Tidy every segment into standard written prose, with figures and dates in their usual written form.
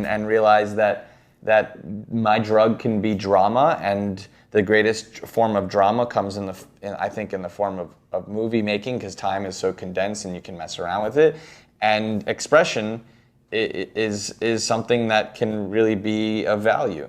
and realize that my drug can be drama, and the greatest form of drama comes I think in the form of movie making, because time is so condensed and you can mess around with it. And expression is something that can really be of value.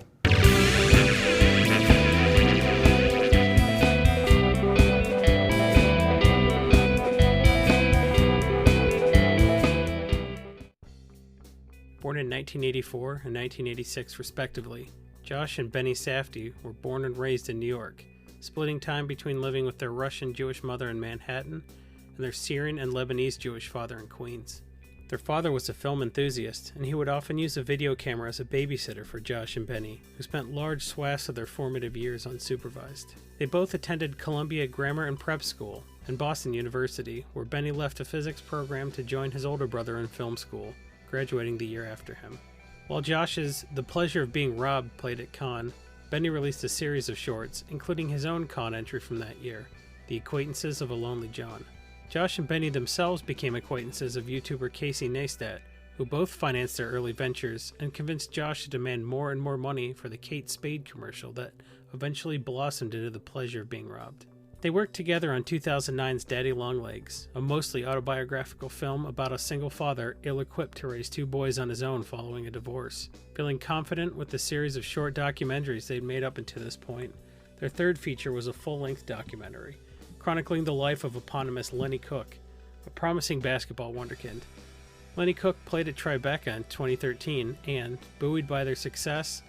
Born in 1984 and 1986 respectively, Josh and Benny Safdie were born and raised in New York, splitting time between living with their Russian Jewish mother in Manhattan and their Syrian and Lebanese Jewish father in Queens. Their father was a film enthusiast, and he would often use a video camera as a babysitter for Josh and Benny, who spent large swaths of their formative years unsupervised. They both attended Columbia Grammar and Prep School and Boston University, where Benny left a physics program to join his older brother in film school, graduating the year after him. While Josh's The Pleasure of Being Robbed played at Cannes, Benny released a series of shorts, including his own Cannes entry from that year, The Acquaintances of a Lonely John. Josh and Benny themselves became acquaintances of YouTuber Casey Neistat, who both financed their early ventures and convinced Josh to demand more and more money for the Kate Spade commercial that eventually blossomed into The Pleasure of Being Robbed. They worked together on 2009's Daddy Longlegs, a mostly autobiographical film about a single father ill-equipped to raise two boys on his own following a divorce. Feeling confident with the series of short documentaries they'd made up until this point, their third feature was a full-length documentary, chronicling the life of eponymous Lenny Cook, a promising basketball wonderkind. Lenny Cook played at Tribeca in 2013, and, buoyed by their success,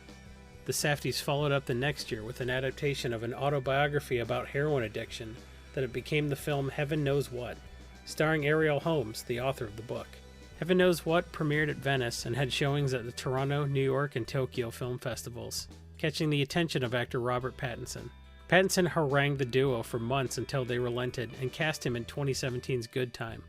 the Safdies followed up the next year with an adaptation of an autobiography about heroin addiction that it became the film Heaven Knows What, starring Ariel Holmes, the author of the book. Heaven Knows What premiered at Venice and had showings at the Toronto, New York, and Tokyo film festivals, catching the attention of actor Robert Pattinson. Pattinson harangued the duo for months until they relented and cast him in 2017's Good Time,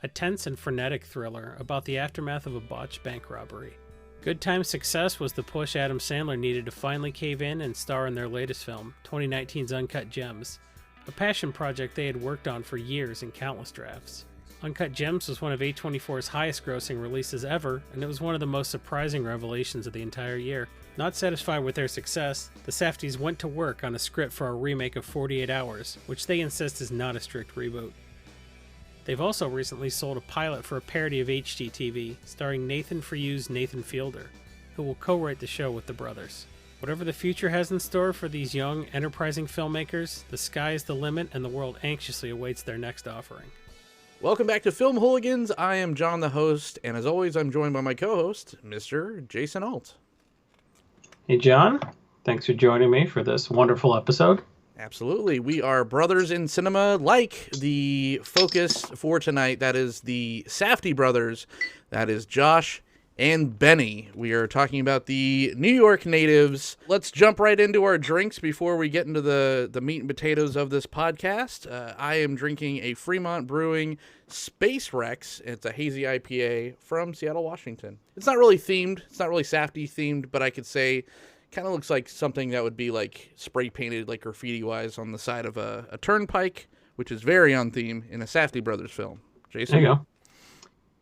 a tense and frenetic thriller about the aftermath of a botched bank robbery. Good Time's success was the push Adam Sandler needed to finally cave in and star in their latest film, 2019's Uncut Gems, a passion project they had worked on for years in countless drafts. Uncut Gems was one of A24's highest-grossing releases ever, and it was one of the most surprising revelations of the entire year. Not satisfied with their success, the Safdies went to work on a script for a remake of 48 Hours, which they insist is not a strict reboot. They've also recently sold a pilot for a parody of HGTV, starring Nathan For You's Nathan Fielder, who will co-write the show with the brothers. Whatever the future has in store for these young, enterprising filmmakers, the sky is the limit and the world anxiously awaits their next offering. Welcome back to Film Hooligans. I am John, the host, and as always, I'm joined by my co-host, Mr. Jason Alt. Hey John, thanks for joining me for this wonderful episode. Absolutely. We are brothers in cinema, like the focus for tonight. That is the Safdie brothers. That is Josh and Benny. We are talking about the New York natives. Let's jump right into our drinks before we get into the meat and potatoes of this podcast. I am drinking a Fremont Brewing Space Rex. It's a hazy IPA from Seattle, Washington. It's not really themed. It's not really Safdie themed, but I could say kind of looks like something that would be like spray painted like graffiti wise on the side of a turnpike, which is very on theme in a Safdie brothers film. Jason? There you go.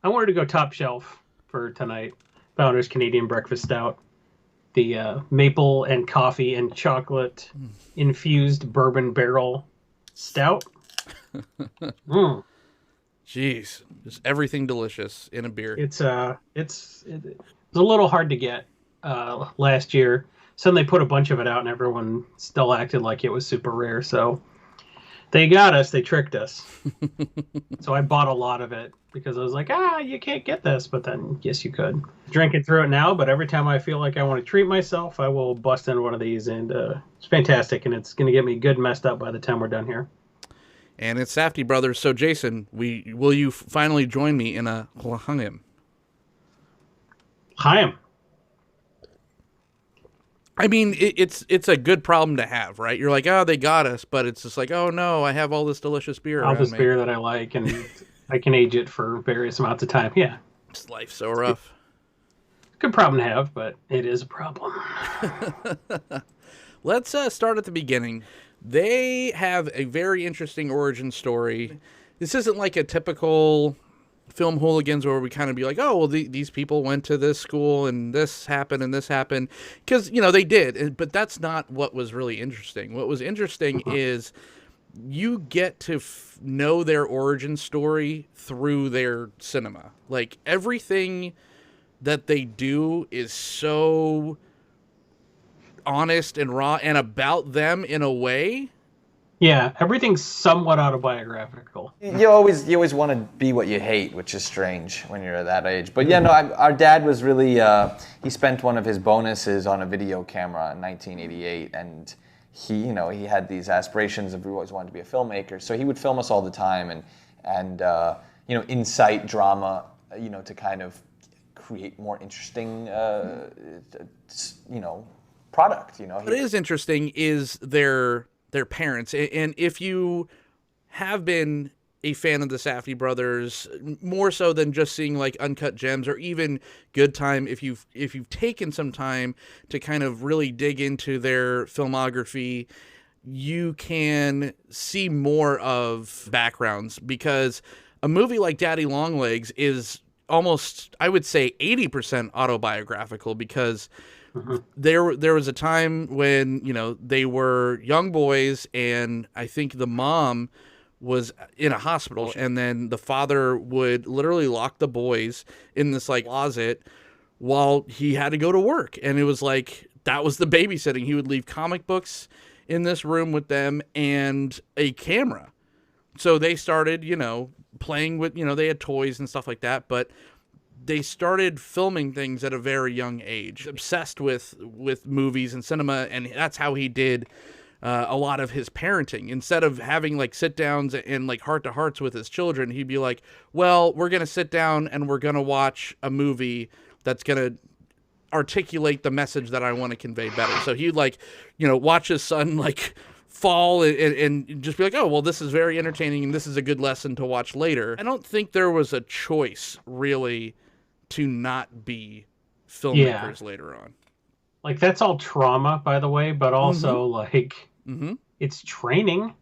I wanted to go top shelf for tonight. Founders Canadian Breakfast Stout. The maple and coffee and chocolate infused bourbon barrel stout. Jeez, just everything delicious in a beer. It's a little hard to get last year. Suddenly put a bunch of it out and everyone still acted like it was super rare. So they got us. They tricked us. So I bought a lot of it because I was like, you can't get this. But then, yes, you could. Drinking through it now, but every time I feel like I want to treat myself, I will bust into one of these. And it's fantastic. And it's going to get me good messed up by the time we're done here. And it's Safdie brothers. So, Jason, will you finally join me in a L'chaim? Chaim. I mean, it's a good problem to have, right? You're like, they got us, but it's just like, oh no, I have all this delicious beer. All this beer that I like, and I can age it for various amounts of time. Yeah. It's life so rough. Good problem to have, but it is a problem. Let's start at the beginning. They have a very interesting origin story. This isn't like a typical film hooligans where we kind of be like, oh, well, these people went to this school and this happened and this happened. Because, they did. But that's not what was really interesting. What was interesting is you get to know their origin story through their cinema. Like, everything that they do is so honest and raw and about them in a way. Yeah, everything's somewhat autobiographical. You always want to be what you hate, which is strange when you're at that age. But our dad was really, he spent one of his bonuses on a video camera in 1988, and he had these aspirations of, he always wanted to be a filmmaker. So he would film us all the time and incite drama, to kind of create more interesting, product. What is interesting is their parents. And if you have been a fan of the Safdie brothers, more so than just seeing like Uncut Gems or even Good Time, if you've taken some time to kind of really dig into their filmography, you can see more of backgrounds, because a movie like Daddy Longlegs is almost, I would say, 80% autobiographical, because there was a time when, they were young boys, and I think the mom was in a hospital, and then the father would literally lock the boys in this like closet while he had to go to work. And it was like, that was the babysitting. He would leave comic books in this room with them and a camera. So they started, playing with, they had toys and stuff like that, but they started filming things at a very young age, obsessed with movies and cinema, and that's how he did a lot of his parenting. Instead of having like sit downs and like heart to hearts with his children, he'd be like, well, we're going to sit down and we're going to watch a movie that's going to articulate the message that I want to convey better. So he'd like, watch his son like fall and just be like, oh, well, this is very entertaining and this is a good lesson to watch later. I don't think there was a choice really to not be filmmakers later on. Like, that's all trauma, by the way, but also it's training.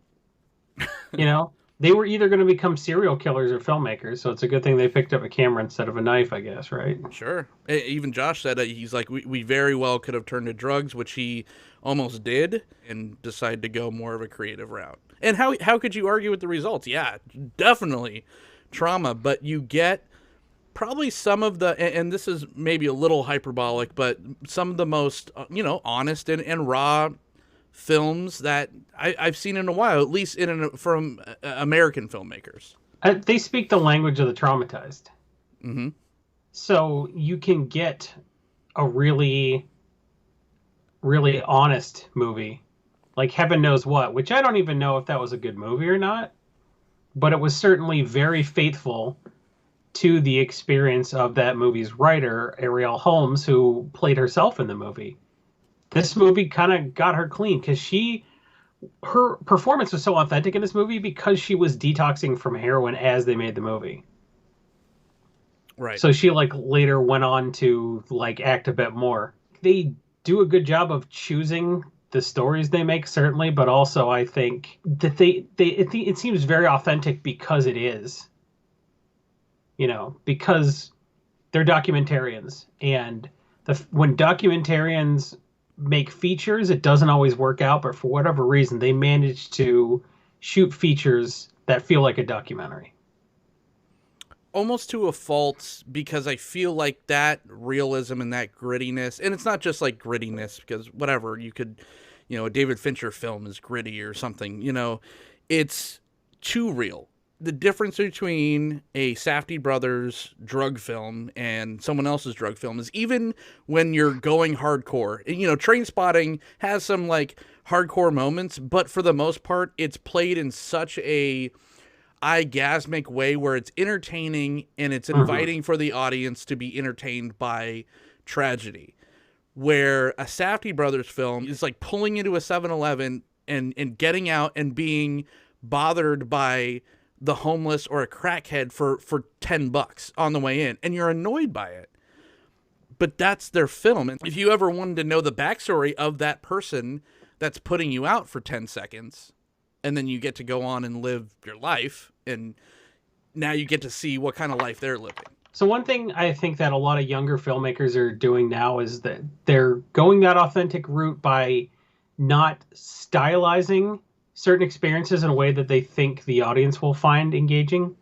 They were either going to become serial killers or filmmakers, so it's a good thing they picked up a camera instead of a knife, I guess, right? Sure. Even Josh said he's like, we very well could have turned to drugs, which he almost did, and decided to go more of a creative route. And how could you argue with the results? Yeah, definitely trauma, but you get probably some of the, and this is maybe a little hyperbolic, but some of the most, honest and raw films that I've seen in a while, at least from American filmmakers. They speak the language of the traumatized. Mm-hmm. So you can get a really, really honest movie, like Heaven Knows What, which I don't even know if that was a good movie or not, but it was certainly very faithful to the experience of that movie's writer, Arielle Holmes, who played herself in the movie. This movie kind of got her clean because her performance was so authentic in this movie because she was detoxing from heroin as they made the movie. Right. So she later went on to act a bit more. They do a good job of choosing the stories they make, certainly, but also I think that it seems very authentic because it is. Because they're documentarians, and when documentarians make features, it doesn't always work out, but for whatever reason, they manage to shoot features that feel like a documentary. Almost to a fault, because I feel like that realism and that grittiness, and it's not just like grittiness, because whatever, you could, a David Fincher film is gritty or something, it's too real. The difference between a Safdie brothers drug film and someone else's drug film is, even when you're going hardcore, Trainspotting has some hardcore moments, but for the most part, it's played in such a eye-gasmic way where it's entertaining and it's inviting for the audience to be entertained by tragedy. Where a Safdie brothers film is like pulling into a 7-Eleven and getting out and being bothered by the homeless or a crackhead for $10 on the way in, and you're annoyed by it. But that's their film. And if you ever wanted to know the backstory of that person that's putting you out for 10 seconds, and then you get to go on and live your life, and now you get to see what kind of life they're living. So one thing I think that a lot of younger filmmakers are doing now is that they're going that authentic route by not stylizing certain experiences in a way that they think the audience will find engaging.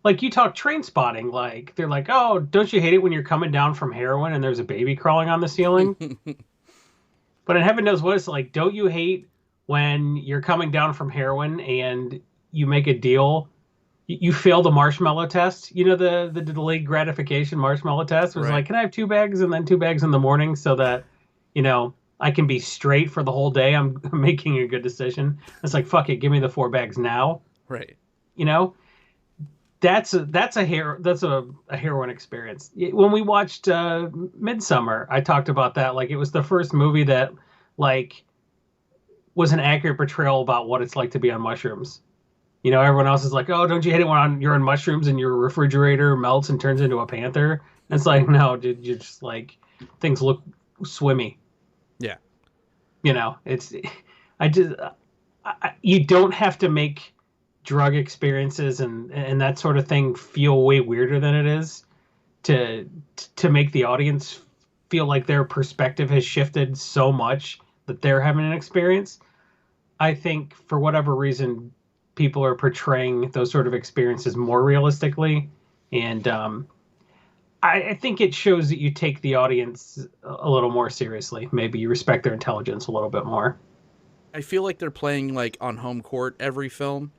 Like, you talk Train Spotting, like, they're like, oh, don't you hate it when you're coming down from heroin and there's a baby crawling on the ceiling? But in heaven knows what, it's like, don't you hate when you're coming down from heroin and you make a deal, you fail the marshmallow test? You know, the delayed gratification marshmallow test was like, can I have 2 bags and then 2 bags in the morning so that, you know, I can be straight for the whole day. I'm making a good decision. It's like, fuck it, give me the 4 bags now. Right. You know, that's a heroin experience. When we watched Midsummer, I talked about that. Like, it was the first movie that, like, was an accurate portrayal about what it's like to be on mushrooms. You know, everyone else is like, oh, don't you hate it when you're on mushrooms and your refrigerator melts and turns into a panther? And it's like, no, dude, you're just like, things look swimmy. Yeah. You know, you don't have to make drug experiences and that sort of thing feel way weirder than it is to make the audience feel like their perspective has shifted so much that they're having an experience. I think for whatever reason, people are portraying those sort of experiences more realistically. And I think it shows that you take the audience a little more seriously. Maybe you respect their intelligence a little bit more. I feel like they're playing like on home court every film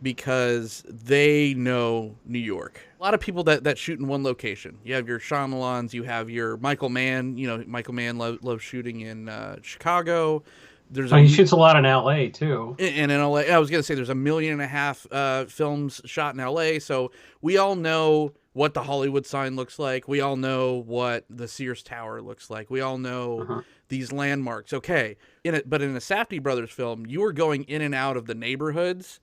because they know New York. A lot of people that shoot in one location. You have your Shyamalans, you have your Michael Mann. You know, Michael Mann loves shooting in Chicago. He shoots a lot in L.A. too. And in L.A., I was going to say there's 1.5 million films shot in L.A., so we all know what the Hollywood sign looks like. We all know what the Sears Tower looks like. We all know these landmarks. Okay, but in a Safdie brothers film, you are going in and out of the neighborhoods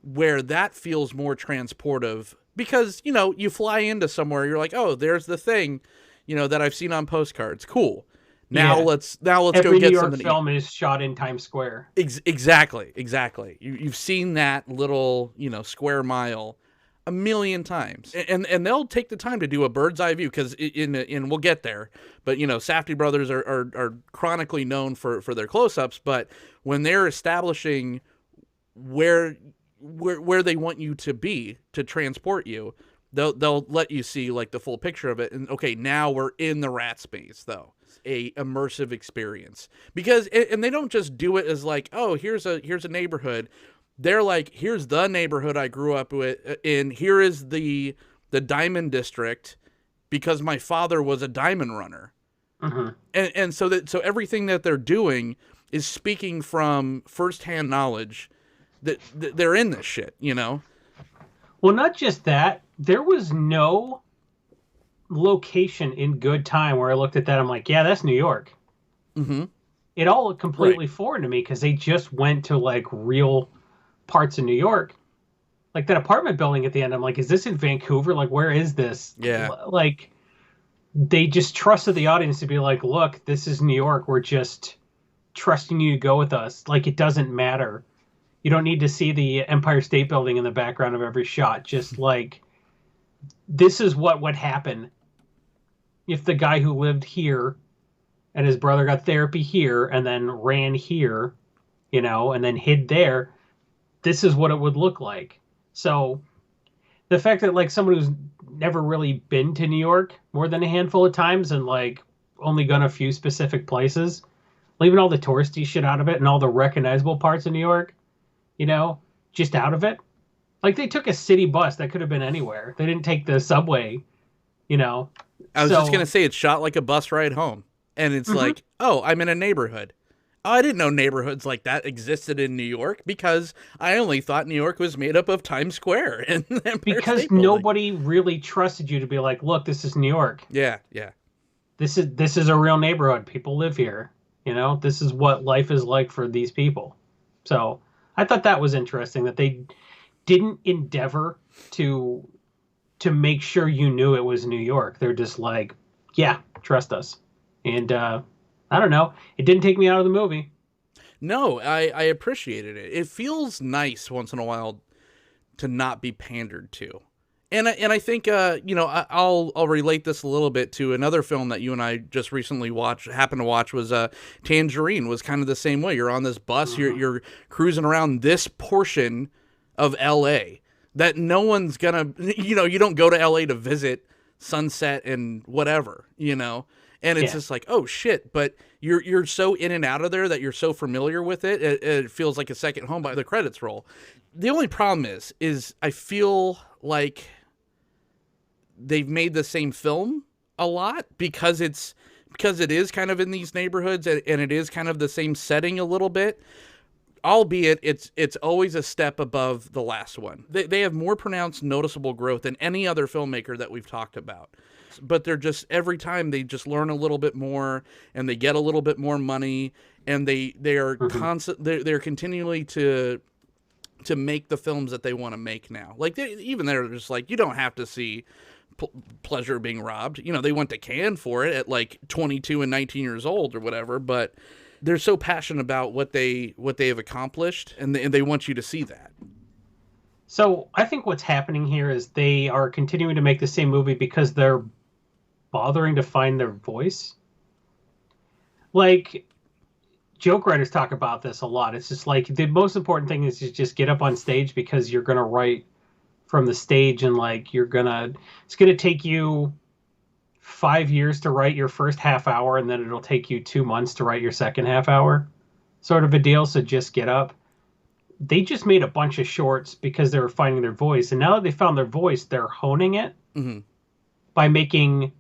where that feels more transportive because, you know, you fly into somewhere, you're like, oh, there's the thing, you know, that I've seen on postcards. Cool. Now let's go get something. Every New York film is shot in Times Square. Exactly. You've seen that little, you know, square mile 1 million times, and they'll take the time to do a bird's eye view because in we'll get there. But you know, Safdie brothers are chronically known for their close-ups. But when they're establishing where they want you to be to transport you, they'll let you see like the full picture of it. And okay, now we're in the rat space though. A immersive experience because and they don't just do it as like, oh, here's a neighborhood. They're like, here's the neighborhood I grew up in. Here is the diamond district because my father was a diamond runner. And so everything that they're doing is speaking from firsthand knowledge that they're in this shit, you know? Well, not just that, there was no location in Good Time where I looked at that, I'm like, yeah, that's New York. It all looked completely foreign to me because they just went to like real parts of New York. Like that apartment building at the end, I'm like, is this in Vancouver? Like, where is this? Yeah. Like, they just trusted the audience to be like, look, this is New York. We're just trusting you to go with us. Like, it doesn't matter. You don't need to see the Empire State Building in the background of every shot. Just like, this is what would happen if the guy who lived here and his brother got therapy here and then ran here, you know, and then hid there. This is what it would look like. So the fact that like someone who's never really been to New York more than a handful of times and like only gone a few specific places, leaving all the touristy shit out of it and all the recognizable parts of New York, you know, just out of it. Like they took a city bus that could have been anywhere. They didn't take the subway, you know. I was just going to say it's shot like a bus ride home. And it's like, oh, I'm in a neighborhood. Oh, I didn't know neighborhoods like that existed in New York because I only thought New York was made up of Times Square. And because nobody really trusted you to be like, look, this is New York. Yeah. This is a real neighborhood. People live here. You know, this is what life is like for these people. So I thought that was interesting that they didn't endeavor to make sure you knew it was New York. They're just like, yeah, trust us. And I don't know. It didn't take me out of the movie. No, I appreciated it. It feels nice once in a while to not be pandered to. And I think I'll relate this a little bit to another film that you and I just recently happened to watch was Tangerine. Was kind of the same way. You're on this bus, you're cruising around this portion of L.A. that no one's gonna, you don't go to L.A. to visit Sunset and whatever, and it's just like, oh shit, but you're so in and out of there that you're so familiar with it, it feels like a second home by the credits roll. The only problem is I feel like they've made the same film a lot because it is kind of in these neighborhoods and it is kind of the same setting a little bit, albeit it's always a step above the last one. They have more pronounced noticeable growth than any other filmmaker that we've talked about. But they're just, every time they just learn a little bit more and they get a little bit more money and they are they're continually to make the films that they want to make now. Like they're just like, you don't have to see Pleasure Being Robbed. They went to Cannes for it at like 22 and 19 years old or whatever, but they're so passionate about what they have accomplished and they want you to see that. So I think what's happening here is they are continuing to make the same movie because they're bothering to find their voice. Like, joke writers talk about this a lot. It's just like the most important thing is to just get up on stage because you're going to write from the stage and like it's going to take you 5 years to write your first half hour and then it'll take you 2 months to write your second half hour sort of a deal. So just get up. They just made a bunch of shorts because they were finding their voice. And now that they found their voice, they're honing it by making,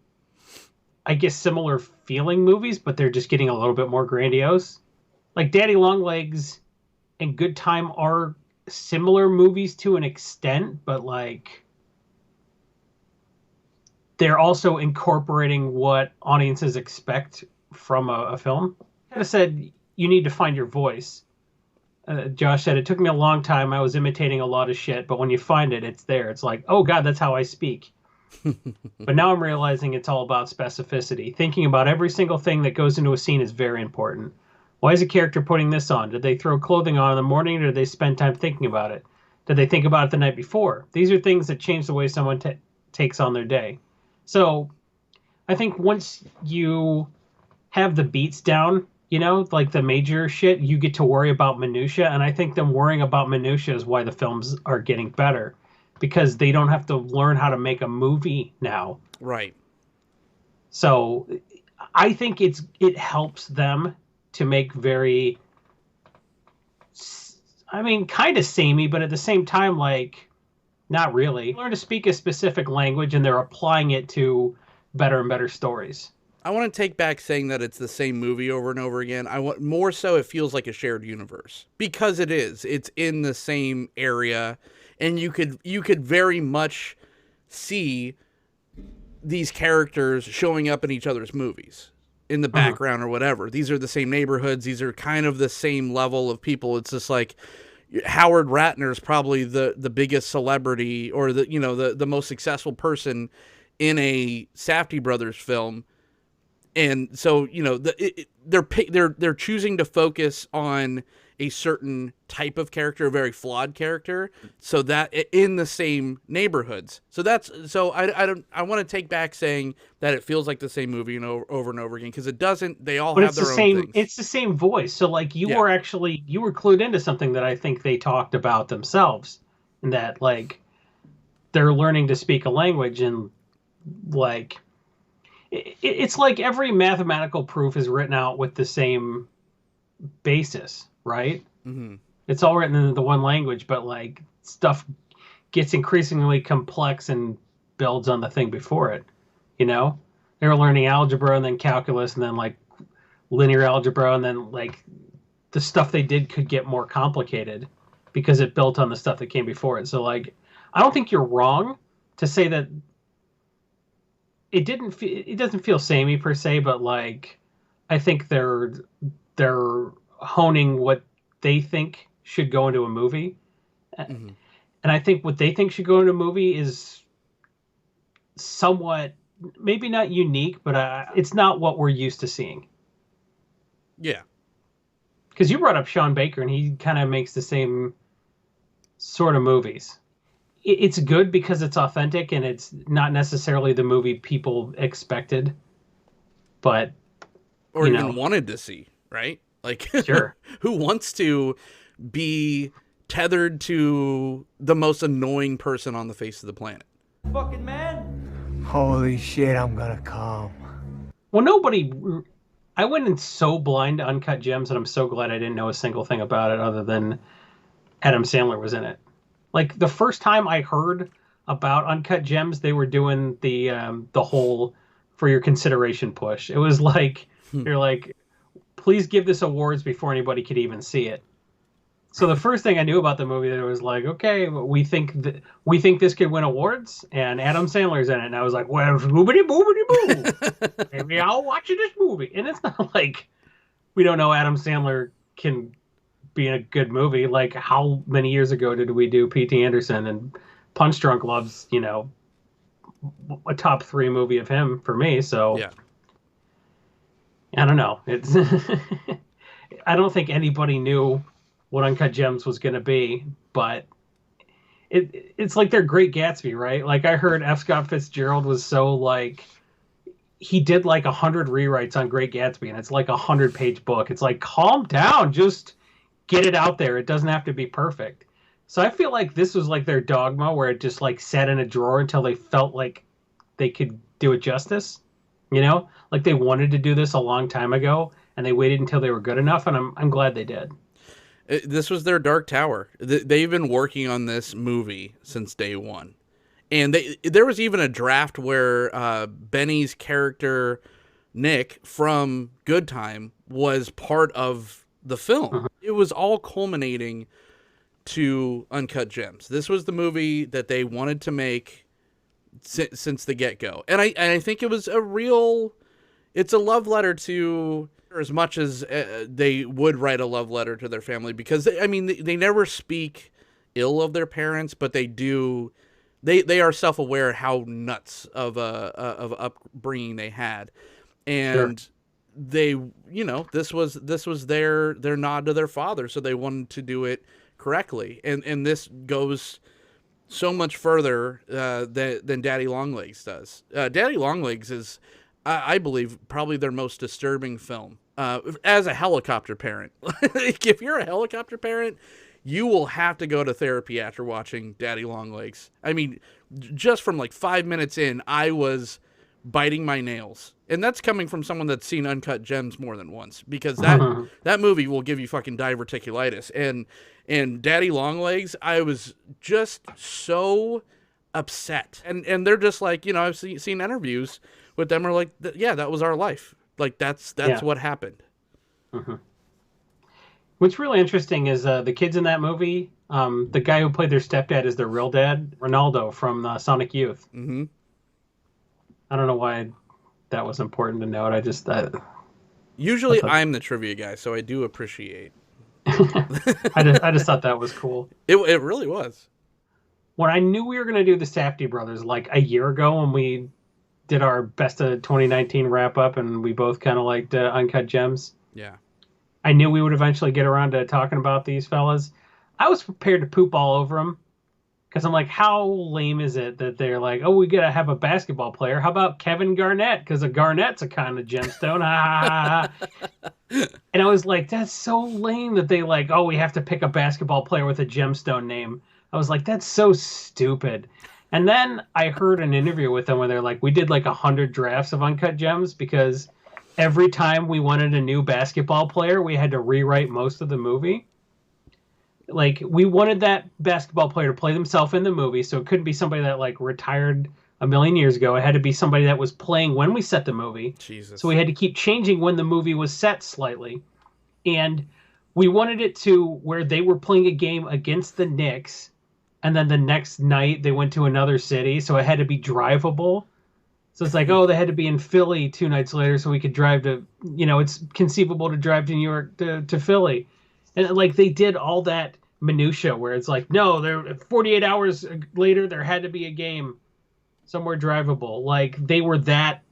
I guess, similar feeling movies, but they're just getting a little bit more grandiose. Like Daddy Longlegs and Good Time are similar movies to an extent, but like they're also incorporating what audiences expect from a film. I said, you need to find your voice. Josh said, it took me a long time. I was imitating a lot of shit, but when you find it, it's there. It's like, oh God, that's how I speak. But now I'm realizing it's all about specificity. Thinking about every single thing that goes into a scene is very important. Why is a character putting this on? Did they throw clothing on in the morning, or did they spend time thinking about it? Did they think about it the night before? These are things that change the way someone takes on their day. So I think once you have the beats down, like the major shit, you get to worry about minutia. And I think them worrying about minutia is why the films are getting better, because they don't have to learn how to make a movie now. Right. So I think it helps them to make very, kind of samey, but at the same time, like, not really. Learn to speak a specific language and they're applying it to better and better stories. I want to take back saying that it's the same movie over and over again. I want more so it feels like a shared universe, because it is. It's in the same area, and you could very much see these characters showing up in each other's movies in the background or whatever. These are the same neighborhoods. These are kind of the same level of people. It's just like Howard Ratner is probably the biggest celebrity or the most successful person in a Safdie brothers film. And so, they're choosing to focus on a certain type of character, a very flawed character, so that in the same neighborhoods. So I want to take back saying that it feels like the same movie over and over again, because it doesn't. They all have their own things. It's the same voice. So like you were clued into something that I think they talked about themselves, and that like they're learning to speak a language, and like it's like every mathematical proof is written out with the same basis, right? Mm-hmm. It's all written in the one language, but like stuff gets increasingly complex and builds on the thing before it. They were learning algebra and then calculus and then like linear algebra, and then like the stuff they did could get more complicated because it built on the stuff that came before it. So like, I don't think you're wrong to say that it doesn't feel samey per se, but like I think they're honing what they think should go into a movie. Mm-hmm. And I think what they think should go into a movie is somewhat, maybe not unique, but it's not what we're used to seeing. Yeah. Because you brought up Sean Baker, and he kind of makes the same sort of movies. it's good because it's authentic and it's not necessarily the movie people expected, but or even wanted to see, right? Like, sure. Who wants to be tethered to the most annoying person on the face of the planet? Fucking man. Holy shit, I'm gonna come. Well, I went in so blind to Uncut Gems, and I'm so glad I didn't know a single thing about it other than Adam Sandler was in it. Like, the first time I heard about Uncut Gems, they were doing the whole for your consideration push. It was like, they're like, please give this awards before anybody could even see it. So the first thing I knew about the movie, that it was like, okay, we think this could win awards, and Adam Sandler's in it, and I was like, well, boobity boobity boo, maybe I'll watch this movie. And it's not like we don't know Adam Sandler can be in a good movie. Like, how many years ago did we do P.T. Anderson, and Punch Drunk Love's, a top 3 movie of him for me. So yeah, I don't know. It's I don't think anybody knew what Uncut Gems was going to be, but it's like their Great Gatsby, right? Like, I heard F. Scott Fitzgerald was so, like, he did like 100 rewrites on Great Gatsby, and it's like a 100-page book. It's like, calm down, just get it out there. It doesn't have to be perfect. So I feel like this was like their dogma, where it just like sat in a drawer until they felt like they could do it justice. Like they wanted to do this a long time ago, and they waited until they were good enough, and I'm glad they did. This was their Dark Tower. They've been working on this movie since day one. And there was even a draft where Benny's character, Nick, from Good Time, was part of the film. Uh-huh. It was all culminating to Uncut Gems. This was the movie that they wanted to make since the get-go. And I think it was it's a love letter to, as much as they would write a love letter to their family, because they never speak ill of their parents, but they do. They are self-aware how nuts of upbringing they had, and sure. They, this was their nod to their father, so they wanted to do it correctly, and this goes so much further than Daddy Longlegs does. Daddy Longlegs is, I believe, probably their most disturbing film. As a helicopter parent, if you're a helicopter parent, you will have to go to therapy after watching Daddy Longlegs. I mean, just from like 5 minutes in, I was biting my nails. And that's coming from someone that's seen Uncut Gems more than once, because that movie will give you fucking diverticulitis. And Daddy Longlegs, I was just so upset. And they're just like, I've seen interviews with them are like, yeah, that was our life. Like, that's what happened. Mm-hmm. What's really interesting is the kids in that movie, the guy who played their stepdad is their real dad, Ronaldo from Sonic Youth. Mm-hmm. I don't know why that was important to note. Usually I'm the trivia guy, so I do appreciate. I just thought that was cool. It really was. When I knew we were going to do the Saftey brothers like a year ago, when we did our best of 2019 wrap up, and we both kind of liked Uncut Gems. Yeah. I knew we would eventually get around to talking about these fellas. I was prepared to poop all over them, because I'm like, how lame is it that they're like, oh, we got to have a basketball player. How about Kevin Garnett? Because a Garnett's a kind of gemstone. And I was like, that's so lame that they like, oh, we have to pick a basketball player with a gemstone name. I was like, that's so stupid. And then I heard an interview with them where they're like, we did like 100 drafts of Uncut Gems, because every time we wanted a new basketball player, we had to rewrite most of the movie. Like, we wanted that basketball player to play themselves in the movie, so it couldn't be somebody that like retired a million years ago. It had to be somebody that was playing when we set the movie. Jesus. So we had to keep changing when the movie was set slightly. And we wanted it to where they were playing a game against the Knicks, and then the next night they went to another city, so it had to be drivable. So it's like, oh, they had to be in Philly 2 nights later so we could drive to, it's conceivable to drive to New York to Philly. And like, they did all that minutia where it's like, no, there 48 hours later there had to be a game somewhere drivable. Like, they were that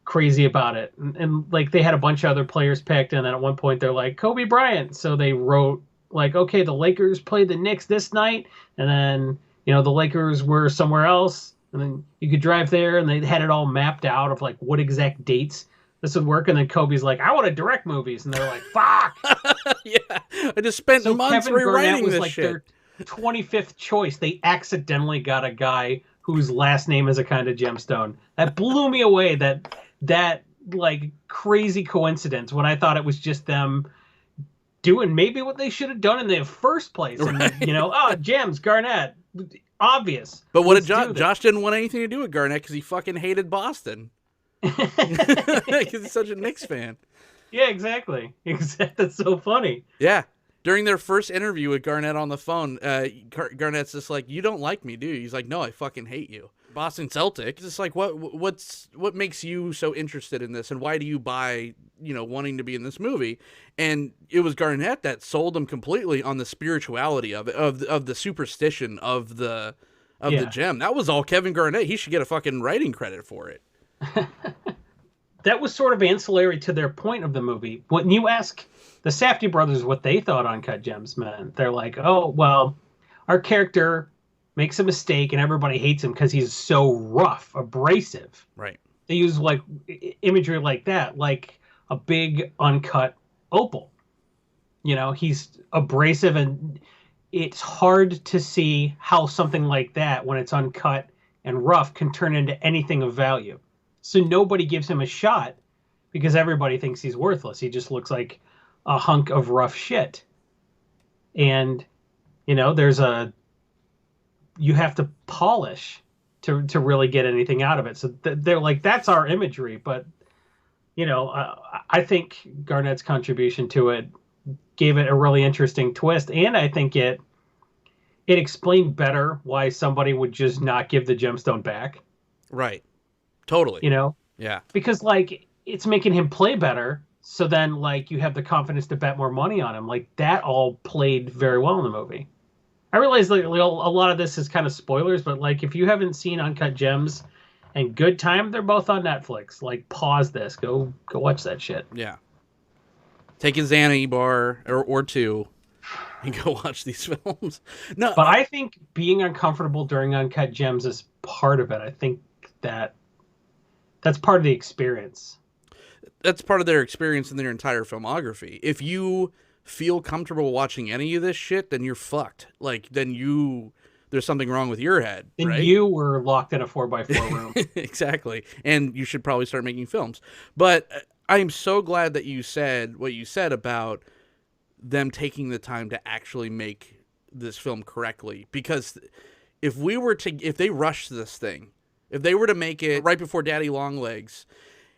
crazy about it. And like, they had a bunch of other players picked, and then at one point they're like, Kobe Bryant. So they wrote like, okay, the Lakers played the Knicks this night, and then the Lakers were somewhere else, and then you could drive there, and they had it all mapped out of like what exact dates this would work. And then Kobe's like, I want to direct movies, and they're like, fuck. Yeah, I just spent months Kevin Garnett rewriting was this like shit. their 25th choice. They accidentally got a guy whose last name is a kind of gemstone. That blew me away. That like crazy coincidence when I thought it was just them doing maybe what they should have done in the first place. Right. And, Gems, Garnett, obvious. But what did Let's do Josh didn't want anything to do with Garnett because he fucking hated Boston. Because he's such a Knicks fan. Yeah, exactly. That's so funny. Yeah. During their first interview with Garnett on the phone, Garnett's just like, you don't like me, do you? He's like, no, I fucking hate you. Boston Celtic. It's just like, what makes you so interested in this, and why do you buy, wanting to be in this movie? And it was Garnett that sold him completely on the spirituality of it, of the superstition of the gem. That was all Kevin Garnett. He should get a fucking writing credit for it. That was sort of ancillary to their point of the movie. When you ask the Safdie brothers what they thought Uncut Gems meant, they're like, oh, well, our character makes a mistake and everybody hates him because he's so rough, abrasive. Right. They use like imagery like that, like a big uncut opal. He's abrasive, and it's hard to see how something like that, when it's uncut and rough, can turn into anything of value. So nobody gives him a shot because everybody thinks he's worthless. He just looks like a hunk of rough shit. And, you have to polish to really get anything out of it. So they're like, that's our imagery. But, I think Garnett's contribution to it gave it a really interesting twist. And I think it explained better why somebody would just not give the gemstone back. Right. Totally. Yeah. Because it's making him play better. So then you have the confidence to bet more money on him. That all played very well in the movie. I realize a lot of this is kind of spoilers, but if you haven't seen Uncut Gems and Good Time, they're both on Netflix. Pause this, go watch that shit. Yeah. Take a Xanny bar or two and go watch these films. No, but I think being uncomfortable during Uncut Gems is part of it. I think that's part of the experience. That's part of their experience in their entire filmography. If you feel comfortable watching any of this shit, then you're fucked. There's something wrong with your head. Then right? You were locked in a 4x4 room. Exactly. And you should probably start making films. But I'm so glad that you said what you said about them taking the time to actually make this film correctly. Because if they rushed this thing, if they were to make it right before Daddy Longlegs,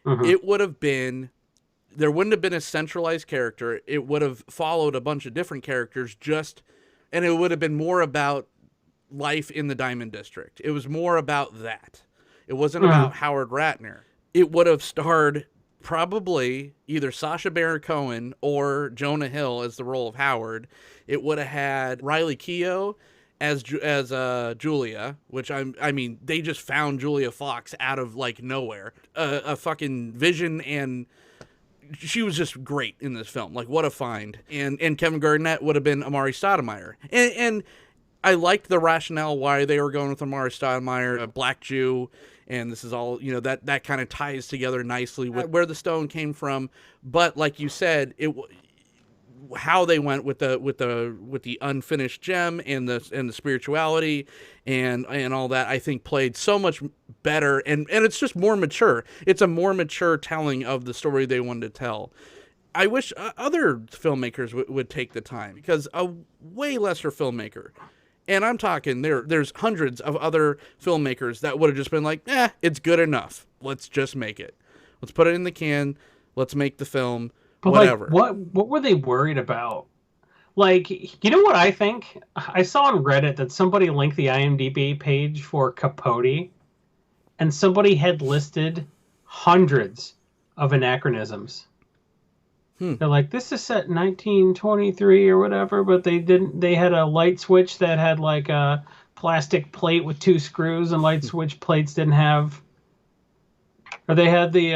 it would have been, there wouldn't have been a centralized character. It would have followed a bunch of different characters and it would have been more about life in the Diamond District. It was more about that. It wasn't about Howard Ratner. It would have starred probably either Sacha Baron Cohen or Jonah Hill as the role of Howard. It would have had Riley Keough as Julia, which I mean, they just found Julia Fox out of nowhere. A fucking vision, and she was just great in this film. What a find. And Kevin Garnett would have been Amari Stoudemire. And I liked the rationale why they were going with Amari Stoudemire, a black Jew, and this is all, that kind of ties together nicely with where the stone came from. But like you said, how they went with the unfinished gem and the spirituality and all that, I think played so much better, and it's just more mature. It's a more mature telling of the story they wanted to tell. I wish other filmmakers would take the time, because a way lesser filmmaker, and I'm talking there's hundreds of other filmmakers that would have just been like, it's good enough. Let's just make it. Let's put it in the can. Let's make the film. But whatever. What were they worried about? You know what I think? I saw on Reddit that somebody linked the IMDb page for Capote, and somebody had listed hundreds of anachronisms. They're like, this is set in 1923 or whatever, but they had a light switch that had a plastic plate with 2 screws, and light switch plates didn't have Or they had the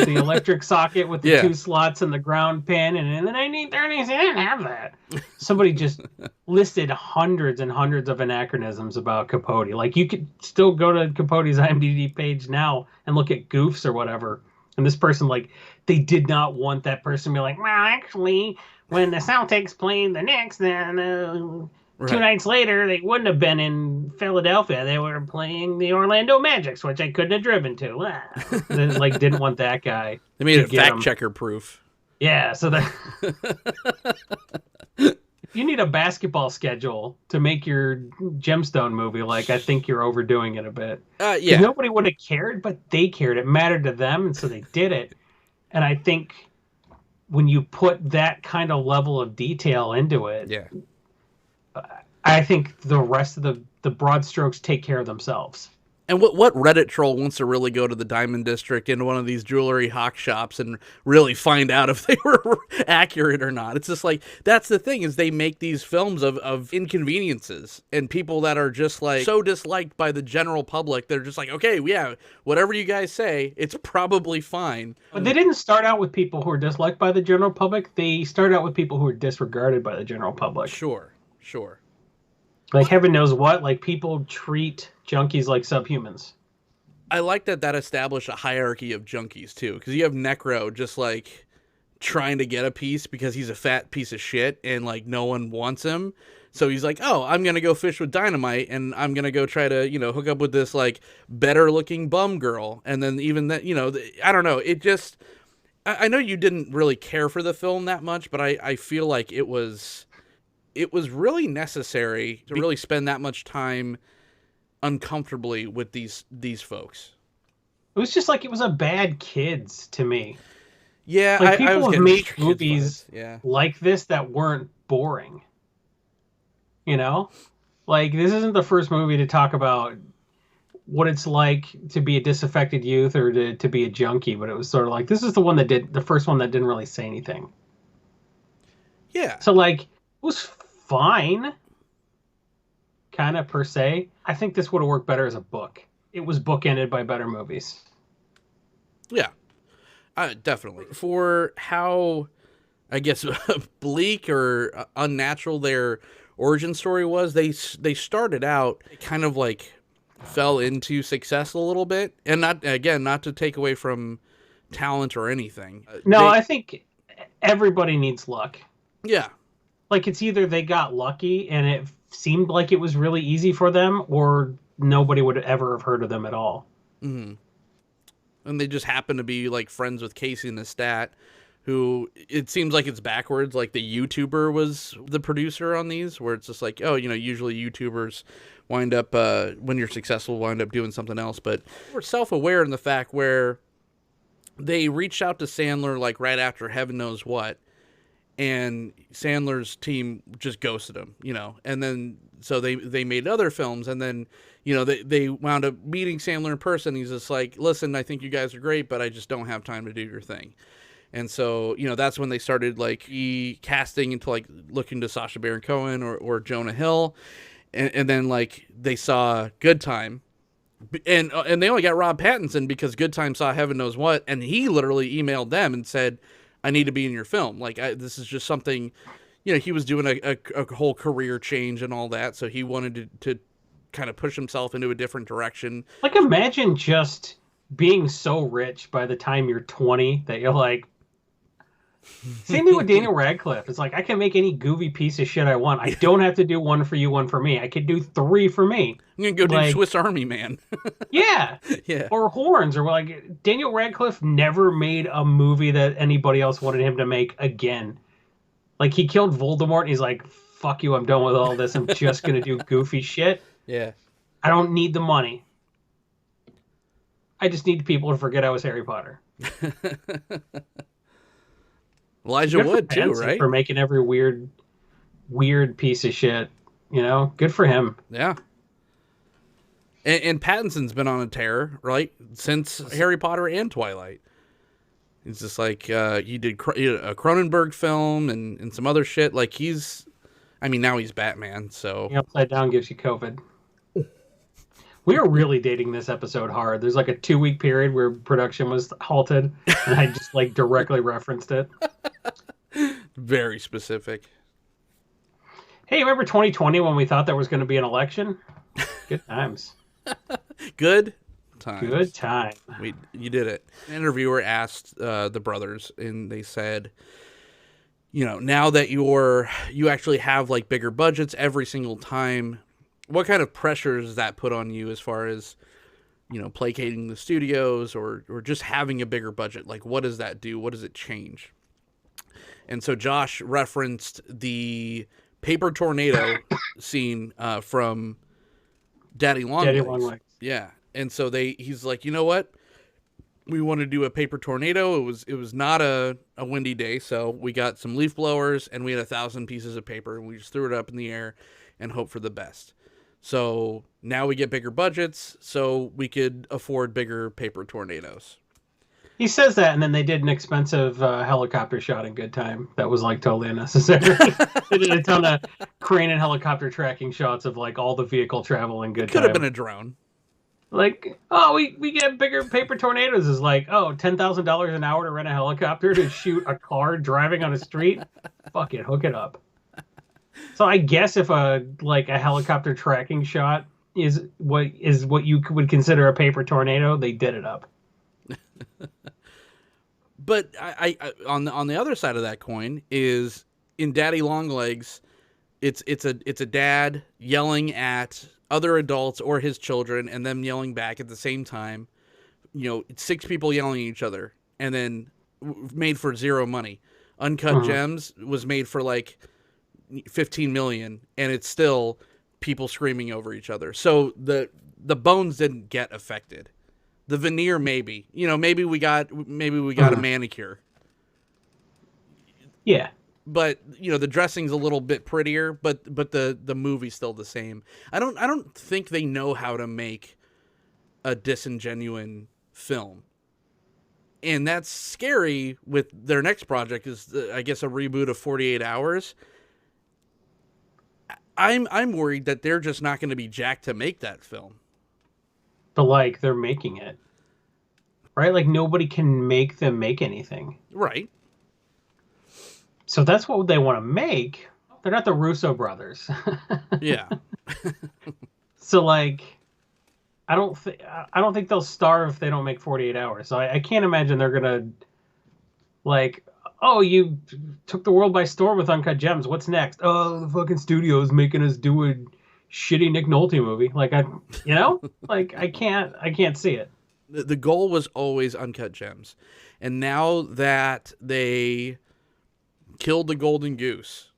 electric socket with the Yeah. 2 slots and the ground pin, and in the 1930s they didn't have that. Somebody just listed hundreds and hundreds of anachronisms about Capote. Like, you could still go to Capote's IMDb page now and look at goofs or whatever. And this person, like, they did not want that person to be like, well, actually, when the Celtics played the Knicks, then 2 nights later, they wouldn't have been in Philadelphia. They were playing the Orlando Magics, which I couldn't have driven to. Then, like, didn't want that guy. They made it get fact him. checker proof. Yeah, so that if you need a basketball schedule to make your Gemstone movie, like, I think you're overdoing it a bit. Yeah. Nobody would have cared, but they cared. It mattered to them, and so they did it. And I think when you put that kind of level of detail into it, Yeah. I think the rest of the broad strokes take care of themselves. And what Reddit troll wants to really go to the Diamond District in one of these jewelry hawk shops and really find out if they were accurate or not? It's just like, that's the thing, is they make these films of inconveniences, and people that are just like so disliked by the general public, they're just like, okay, yeah, whatever you guys say, it's probably fine. But they didn't start out with people who are disliked by the general public. They started out with people who are disregarded by the general public. Sure. Like, heaven knows what, like, people treat junkies like subhumans. I like that established a hierarchy of junkies too, because you have Necro just like trying to get a piece because he's a fat piece of shit and like no one wants him. So he's like, oh, I'm going to go fish with dynamite and I'm going to go try to, hook up with this like better looking bum girl. And then even that, I don't know. It just, I know you didn't really care for the film that much, but I feel like it was really necessary to really spend that much time uncomfortably with these folks. It was just like, it was a bad Kids to me. Yeah, like, I people was have made Kids movies vibes. like this that weren't boring. Like, this isn't the first movie to talk about what it's like to be a disaffected youth or to be a junkie, but it was sort of like, this is the first one that didn't really say anything. Yeah. So, like, it was fine, kind of, per se. I think this would have worked better as a book. It was bookended by better movies. Yeah, definitely. For how, I guess, bleak or unnatural their origin story was, they started out kind of like fell into success a little bit, and not to take away from talent or anything. No, I think everybody needs luck. Yeah. Like, it's either they got lucky and it seemed like it was really easy for them, or nobody would ever have heard of them at all. Mm-hmm. And they just happen to be like friends with Casey Neistat, who it seems like it's backwards. Like, the YouTuber was the producer on these, where it's just like, oh, usually YouTubers wind up, when you're successful, wind up doing something else. But we're self-aware in the fact where they reached out to Sandler like right after Heaven Knows What, and Sandler's team just ghosted him, and then so they made other films, and then they wound up meeting Sandler in person. He's just like, listen, I think you guys are great, but I just don't have time to do your thing. And so that's when they started like casting into like looking to Sacha Baron Cohen or Jonah Hill, and then like they saw Good Time. And they only got Rob Pattinson because Good Time saw Heaven Knows What, and he literally emailed them and said, I need to be in your film. Like, this is just something, he was doing a whole career change and all that, so he wanted to kind of push himself into a different direction. Like, imagine just being so rich by the time you're 20 that you're like, same thing with Daniel Radcliffe. It's like, I can make any goofy piece of shit I want. I don't have to do one for you, one for me. I could do 3 for me. I'm going to go do Swiss Army Man. Yeah. Or Horns. Or like, Daniel Radcliffe never made a movie that anybody else wanted him to make again. Like, he killed Voldemort and he's like, fuck you, I'm done with all this. I'm just going to do goofy shit. Yeah. I don't need the money. I just need people to forget I was Harry Potter. Elijah Wood too, right? For making every weird piece of shit. Good for him. Yeah. And Pattinson's been on a tear, right? Since Harry Potter and Twilight. It's just like, he did a Cronenberg film and some other shit. Like, now he's Batman, so. The Upside Down gives you COVID. We are really dating this episode hard. There's like a 2-week period where production was halted, and I just like directly referenced it. Very specific. Hey, remember 2020 when we thought there was going to be an election? Good times. Good times. Good time. You did it. An interviewer asked the brothers, and they said, you know, now that you actually have like bigger budgets every single time, what kind of pressure does that put on you as far as, you know, placating the studios or just having a bigger budget? Like, what does that do? What does it change? And so Josh referenced the paper tornado scene from Daddy Longlegs. Yeah. And so he's like, you know what? We want to do a paper tornado. It was not a windy day, so we got some leaf blowers and we had 1,000 pieces of paper, and we just threw it up in the air and hope for the best. So now we get bigger budgets, so we could afford bigger paper tornadoes. He says that, and then they did an expensive helicopter shot in Good Time that was like totally unnecessary. They did a ton of crane and helicopter tracking shots of like all the vehicle travel in Good Time. Could have been a drone. Like, oh, we get bigger paper tornadoes. Is like, oh, $10,000 an hour to rent a helicopter to shoot a car driving on a street. Fuck it, hook it up. So I guess if a helicopter tracking shot is what you would consider a paper tornado, they did it up. But I on the other side of that coin is in Daddy Longlegs, it's a dad yelling at other adults or his children and them yelling back at the same time. You know, 6 people yelling at each other, and then made for zero money. Uncut Gems was made for like $15 million, and it's still people screaming over each other. So the bones didn't get affected. The veneer, maybe, you know, maybe we got a manicure. Yeah. But, you know, the dressing's a little bit prettier, but the movie's still the same. I don't think they know how to make a disingenuine film. And that's scary with their next project is, I guess, a reboot of 48 Hours. I'm worried that they're just not going to be jacked to make that film. But, like, they're making it. Right? Like, nobody can make them make anything. Right. So that's what they want to make. They're not the Russo brothers. Yeah. So, like, I don't think they'll starve if they don't make 48 Hours. So I can't imagine they're going to, like, oh, you took the world by storm with Uncut Gems. What's next? Oh, the fucking studio's making us do a shitty Nick Nolte movie. Like, like I can't see it. The goal was always Uncut Gems. And now that they killed the golden goose,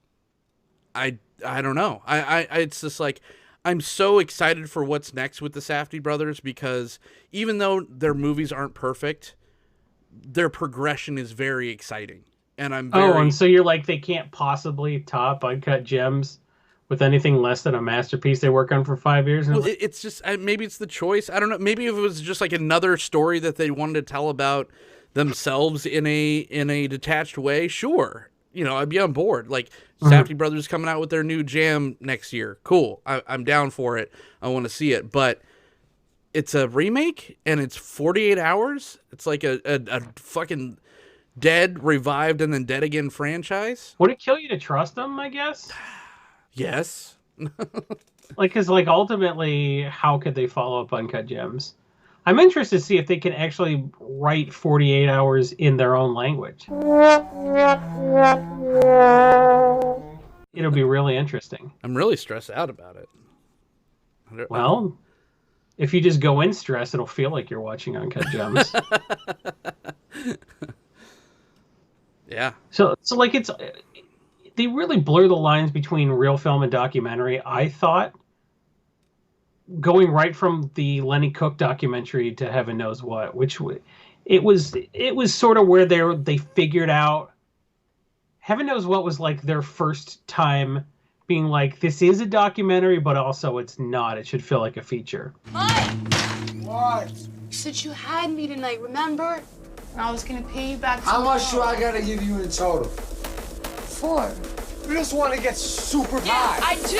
I don't know. I it's just like, I'm so excited for what's next with the Safdie brothers, because even though their movies aren't perfect, their progression is very exciting. And and so you're like, they can't possibly top Uncut Gems with anything less than a masterpiece they work on for 5 years? Well, it's just, maybe it's the choice. I don't know. Maybe if it was just like another story that they wanted to tell about themselves in a detached way, sure. You know, I'd be on board. Like, Safdie brothers coming out with their new jam next year. Cool. I'm down for it. I want to see it. But it's a remake, and it's 48 Hours. It's like a fucking dead, revived, and then dead again franchise. Would it kill you to trust them, I guess? Yes. Like, because, like, ultimately, how could they follow up Uncut Gems? I'm interested to see if they can actually write 48 Hours in their own language. It'll be really interesting. I'm really stressed out about it. Well, if you just go in stress, it'll feel like you're watching Uncut Gems. Yeah. So like, they really blur the lines between real film and documentary, I thought, going right from the Lenny Cook documentary to Heaven Knows What, which it was sort of where they figured out. Heaven Knows What was like their first time being like, this is a documentary, but also it's not. It should feel like a feature. Mike! What? You said you had me tonight, remember? And I was gonna pay you back How much do tomorrow. I gotta give you in total? 4. You just want to get super Yeah, high. I do.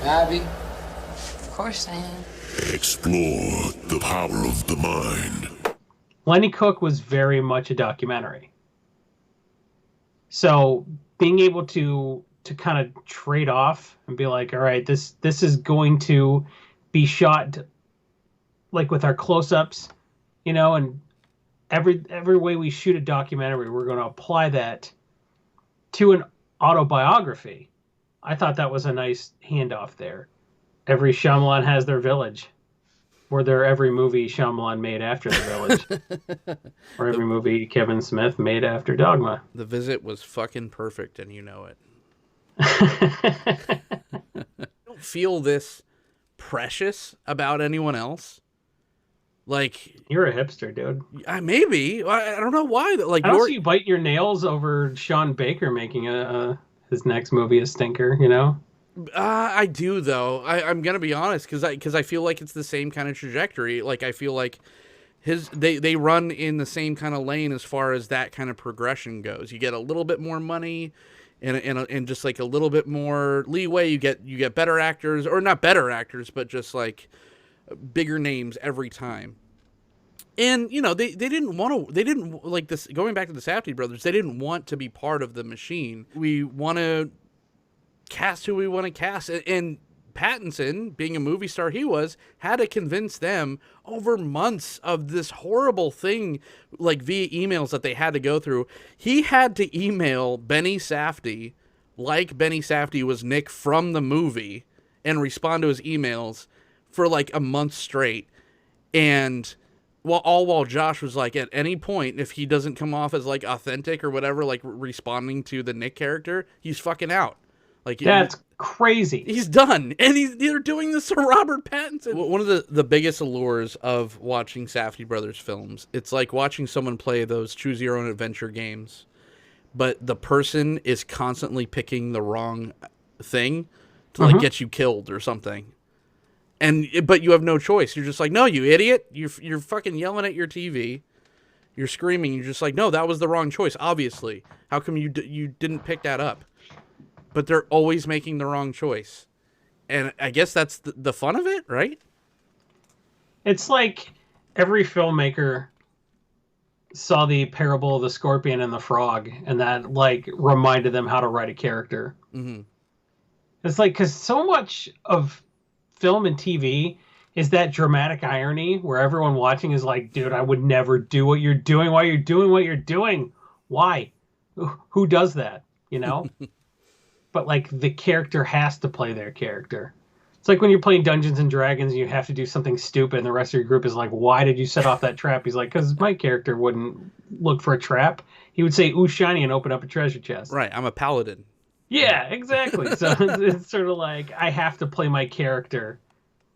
Abby, course I am. Explore the power of the mind. Lenny Cook was very much a documentary. So being able to kind of trade off and be like, all right, this is going to be shot like with our close-ups, you know, and every way we shoot a documentary, we're going to apply that to an autobiography. I thought that was a nice handoff there. Every Shyamalan has their village. Or every movie Shyamalan made after The Village. Or every movie Kevin Smith made after Dogma. The Visit was fucking perfect, and you know it. I don't feel this precious about anyone else. Like, you're a hipster, dude. Maybe. I don't know why. Like, I don't see you bite your nails over Sean Baker making his next movie a stinker, you know? I do, though. I'm gonna be honest, because I feel like it's the same kind of trajectory. Like, I feel like they run in the same kind of lane as far as that kind of progression goes. You get a little bit more money, and just like a little bit more leeway. You get better actors, or not better actors, but just like bigger names every time. And you know, they didn't like this. Going back to the Safdie brothers, they didn't want to be part of the machine. We want to cast who we want to cast, and Pattinson, being a movie star he was, had to convince them over months of this horrible thing, like via emails that they had to go through. He had to email Benny Safdie like Benny Safdie was Nick from the movie and respond to his emails for like a month straight. And while Josh was like, at any point, if he doesn't come off as like authentic or whatever, like responding to the Nick character, he's fucking out. Like, that's crazy. He's done. And they're doing this to Robert Pattinson. One of the biggest allures of watching Safdie Brothers films, it's like watching someone play those choose your own adventure games, but the person is constantly picking the wrong thing to like get you killed or something. But you have no choice. You're just like, no, you idiot. You're fucking yelling at your TV. You're screaming. You're just like, no, that was the wrong choice, obviously. How come you didn't pick that up? But they're always making the wrong choice. And I guess that's the fun of it, right? It's like every filmmaker saw the parable of the scorpion and the frog, and that like reminded them how to write a character. Mm-hmm. It's like, because so much of film and TV is that dramatic irony where everyone watching is like, dude, I would never do what you're doing while you're doing what you're doing. Why? Who does that? You know? But like the character has to play their character. It's like when you're playing Dungeons and Dragons and you have to do something stupid and the rest of your group is like, why did you set off that trap? He's like, because my character wouldn't look for a trap. He would say, ooh, shiny, and open up a treasure chest. Right. I'm a paladin. Yeah, exactly. So it's sort of like, I have to play my character.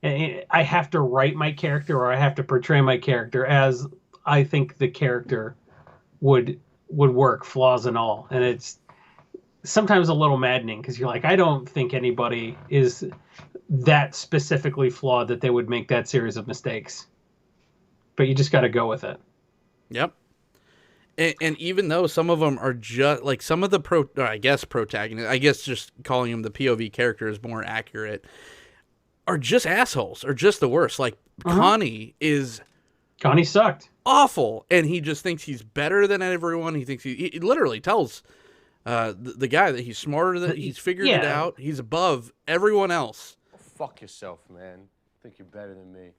I have to write my character, or I have to portray my character as I think the character would work, flaws and all. And it's sometimes a little maddening because you're like, I don't think anybody is that specifically flawed that they would make that series of mistakes. But you just got to go with it. Yep. And even though some of them are just like some of the protagonists, I guess just calling them the POV character is more accurate, are just assholes, or just the worst. Like Connie sucked. Awful. And he just thinks he's better than everyone. He thinks he literally tells the guy that he's smarter than he's figured it out. He's above everyone else. Oh, fuck yourself, man. Think you're better than me.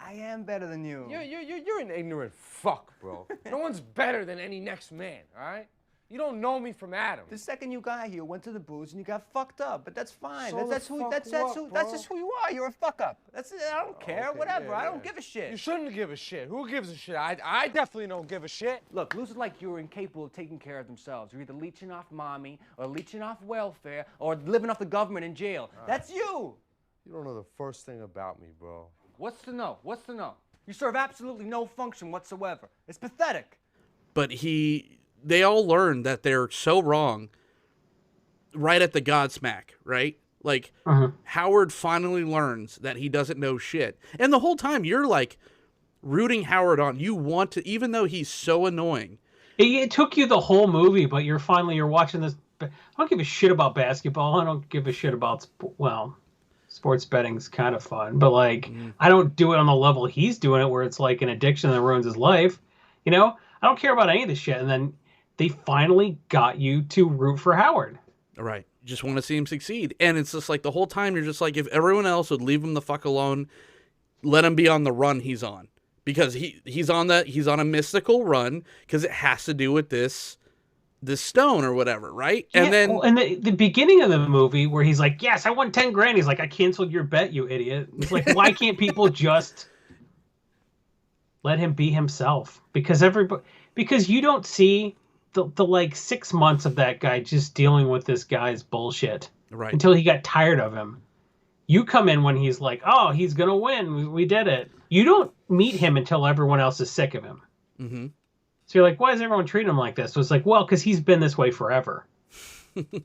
I am better than you. You're an ignorant fuck, bro. No one's better than any next man, all right? You don't know me from Adam. The second you got here, went to the booze and you got fucked up, but that's fine. So that's just who you are. You're a fuck up. That's it. I don't care. Okay, whatever. yeah. I don't give a shit. You shouldn't give a shit. Who gives a shit? I definitely don't give a shit. Look, losers like you are incapable of taking care of themselves. You're either leeching off mommy, or leeching off welfare, or living off the government in jail. That's you. You don't know the first thing about me, bro. What's to know? What's to know? You serve absolutely no function whatsoever. It's pathetic. But they all learn that they're so wrong right at the Godsmack, right? Like, Howard finally learns that he doesn't know shit. And the whole time, you're, like, rooting Howard on. You want to, even though he's so annoying. It took you the whole movie, but you're watching this. I don't give a shit about basketball. I don't give a shit about, sports betting's kind of fun, but like I don't do it on the level he's doing it, where it's like an addiction that ruins his life. You know, I don't care about any of this shit. And then they finally got you to root for Howard. Right. You just want to see him succeed. And it's just like the whole time you're just like, if everyone else would leave him the fuck alone, let him be on the run he's on. Because he's on a mystical run because it has to do with this stone or whatever, right? Yeah, And then and the beginning of the movie where he's like, yes, I won 10 grand. He's like, I canceled your bet, you idiot. It's like, why can't people just let him be himself? Because you don't see the like 6 months of that guy just dealing with this guy's bullshit, right, until he got tired of him. You come in when he's like, oh, he's gonna win, we did it. You don't meet him until everyone else is sick of him. Mm-hmm. So you're like, why is everyone treating him like this? So it's like, well, because he's been this way forever. And this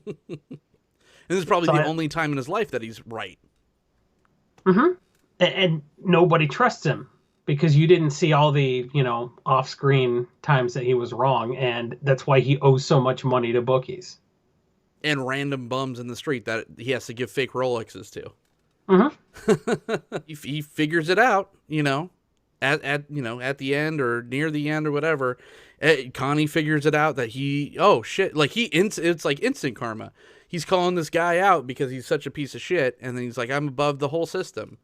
is probably the only time in his life that he's right. Mm-hmm. And nobody trusts him. Because you didn't see all the, off-screen times that he was wrong, and that's why he owes so much money to bookies. And random bums in the street that he has to give fake Rolexes to. Mm-hmm. He figures it out, at the end or near the end or whatever. Connie figures it out that it's like instant karma. He's calling this guy out because he's such a piece of shit, and then he's like, I'm above the whole system.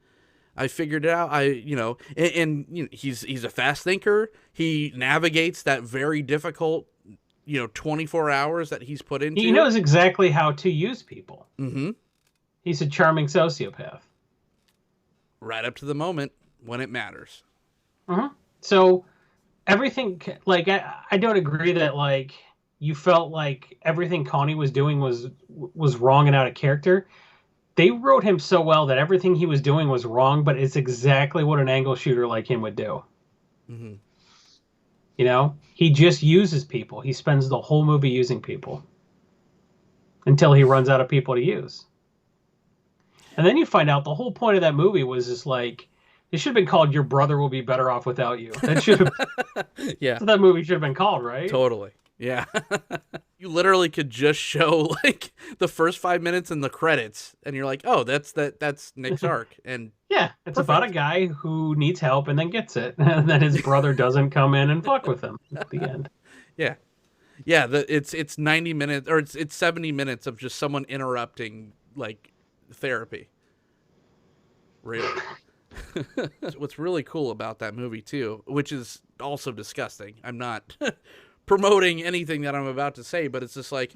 I figured it out. He's a fast thinker. He navigates that very difficult, 24 hours that he's put into. He knows exactly how to use people. Mm-hmm. He's a charming sociopath. Right up to the moment when it matters. Mm-hmm. So everything, like, I don't agree that, like, you felt like everything Connie was doing was wrong and out of character. They wrote him so well that everything he was doing was wrong, but it's exactly what an angle shooter like him would do. Mm-hmm. He just uses people. He spends the whole movie using people until he runs out of people to use. And then you find out the whole point of that movie was just like, it should have been called Your Brother Will Be Better Off Without You. That should have, yeah. That's what that movie should have been called, right? Totally. Yeah. You literally could just show like the first 5 minutes in the credits and you're like, oh, that's Nick's arc. And yeah, it's about a guy who needs help and then gets it. And then his brother doesn't come in and fuck with him at the end. Yeah. Yeah, it's 90 minutes or it's 70 minutes of just someone interrupting like therapy. Really. What's really cool about that movie too, which is also disgusting. I'm not promoting anything that I'm about to say, but it's just like,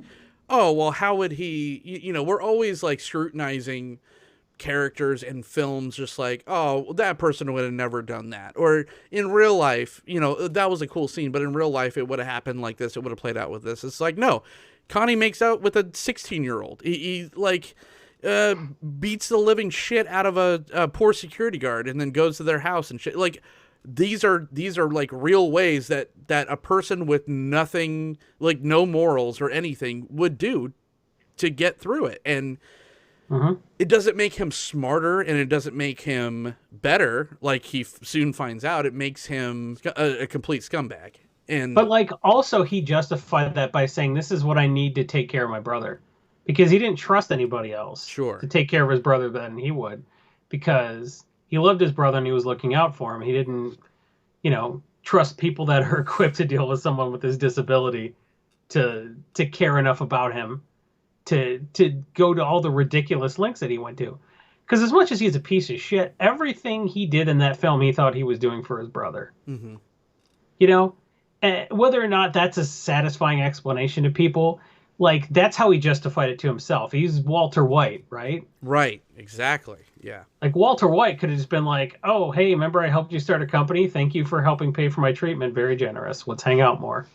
oh, well, how would he, we're always like scrutinizing characters in films, just like, oh, that person would have never done that. Or in real life, that was a cool scene, but in real life, it would have happened like this. It would have played out with this. It's like, no, Connie makes out with a 16-year-old. He beats the living shit out of a poor security guard and then goes to their house and shit. Like, these are like real ways that a person with nothing, like no morals or anything, would do to get through it. And it doesn't make him smarter and it doesn't make him better. Like he soon finds out, it makes him a complete scumbag. But like also he justified that by saying, this is what I need to take care of my brother, because he didn't trust anybody else to take care of his brother than he would, because he loved his brother and he was looking out for him. He didn't, trust people that are equipped to deal with someone with his disability to care enough about him to go to all the ridiculous lengths that he went to. Because as much as he's a piece of shit, everything he did in that film, he thought he was doing for his brother. Mm-hmm. Whether or not that's a satisfying explanation to people, like, that's how he justified it to himself. He's Walter White, right? Right, exactly, yeah. Like, Walter White could have just been like, oh, hey, remember I helped you start a company? Thank you for helping pay for my treatment. Very generous. Let's hang out more.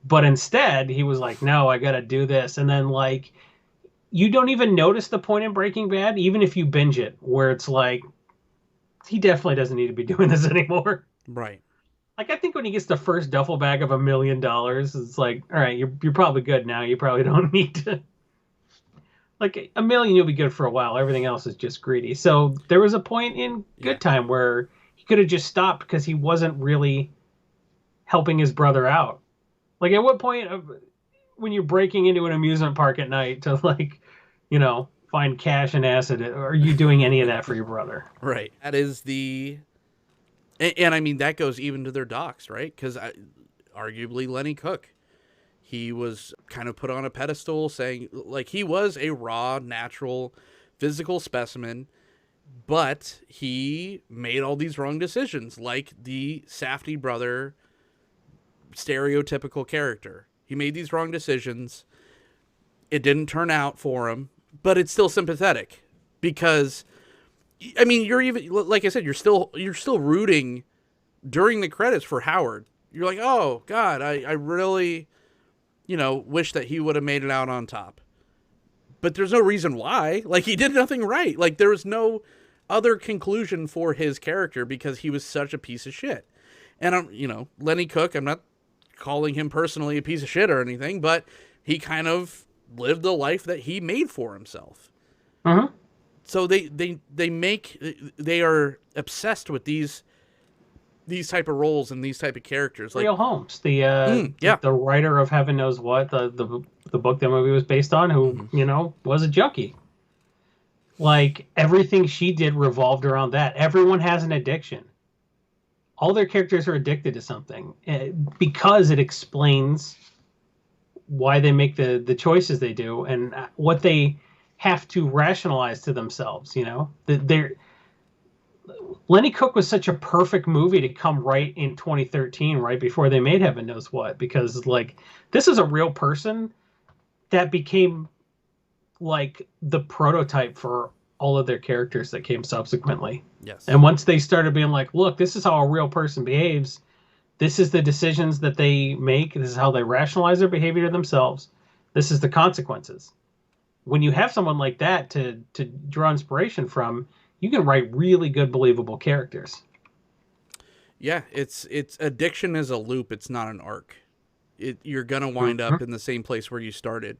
But instead, he was like, no, I got to do this. And then, like, you don't even notice the point in Breaking Bad, even if you binge it, where it's like, he definitely doesn't need to be doing this anymore. Right. Like, I think when he gets the first duffel bag of $1 million, it's like, all right, you're probably good now. You probably don't need to. Like, $1 million, you'll be good for a while. Everything else is just greedy. So there was a point in Good Time where he could have just stopped because he wasn't really helping his brother out. Like, at what point when you're breaking into an amusement park at night to, like, find cash and acid. Are you doing any of that for your brother? Right. That is the... And I mean, that goes even to their docs, right? Because arguably Lenny Cook, he was kind of put on a pedestal saying, like, he was a raw, natural, physical specimen, but he made all these wrong decisions, like the Safdie brother stereotypical character. He made these wrong decisions. It didn't turn out for him, but it's still sympathetic because, I mean, you're even, like I said, you're still rooting during the credits for Howard. You're like, oh God, I really, wish that he would have made it out on top. But there's no reason why. Like, he did nothing right. Like, there was no other conclusion for his character because he was such a piece of shit. And Lenny Cook, I'm not calling him personally a piece of shit or anything, but he kind of lived the life that he made for himself. Uh-huh. So they are obsessed with these type of roles and these type of characters. Like Real Holmes, the writer of Heaven Knows What, the book that movie was based on, who was a junkie. Like, everything she did revolved around that. Everyone has an addiction. All their characters are addicted to something because it explains why they make the choices they do and what they have to rationalize to themselves. Lenny Cook was such a perfect movie to come right in 2013, right before they made Heaven Knows What, because like this is a real person that became like the prototype for all of their characters that came subsequently. Yes. And once they started being like, look, this is how a real person behaves. This is the decisions that they make. This is how they rationalize their behavior to themselves. This is the consequences. When you have someone like that to draw inspiration from, you can write really good, believable characters. Yeah, it's addiction is a loop. It's not an arc. You're gonna wind up in the same place where you started.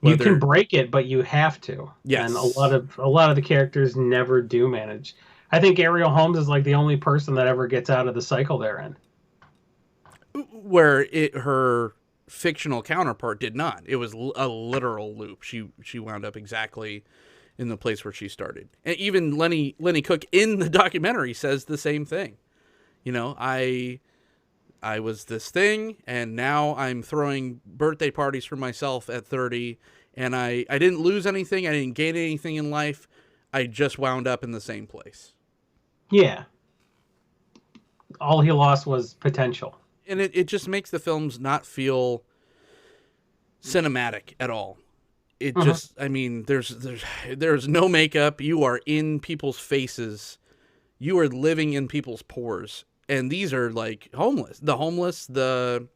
You can break it, but you have to. Yes. And a lot of the characters never do manage. I think Ariel Holmes is like the only person that ever gets out of the cycle they're in. Where her fictional counterpart did not. It was a literal loop. She wound up exactly in the place where she started. And even Lenny Cook in the documentary says the same thing. I was this thing, and now I'm throwing birthday parties for myself at 30, and I didn't lose anything. I didn't gain anything in life. I just wound up in the same place. Yeah. All he lost was potential. And it just makes the films not feel cinematic at all. It just, I mean, there's no makeup. You are in people's faces. You are living in people's pores. And these are like the homeless, the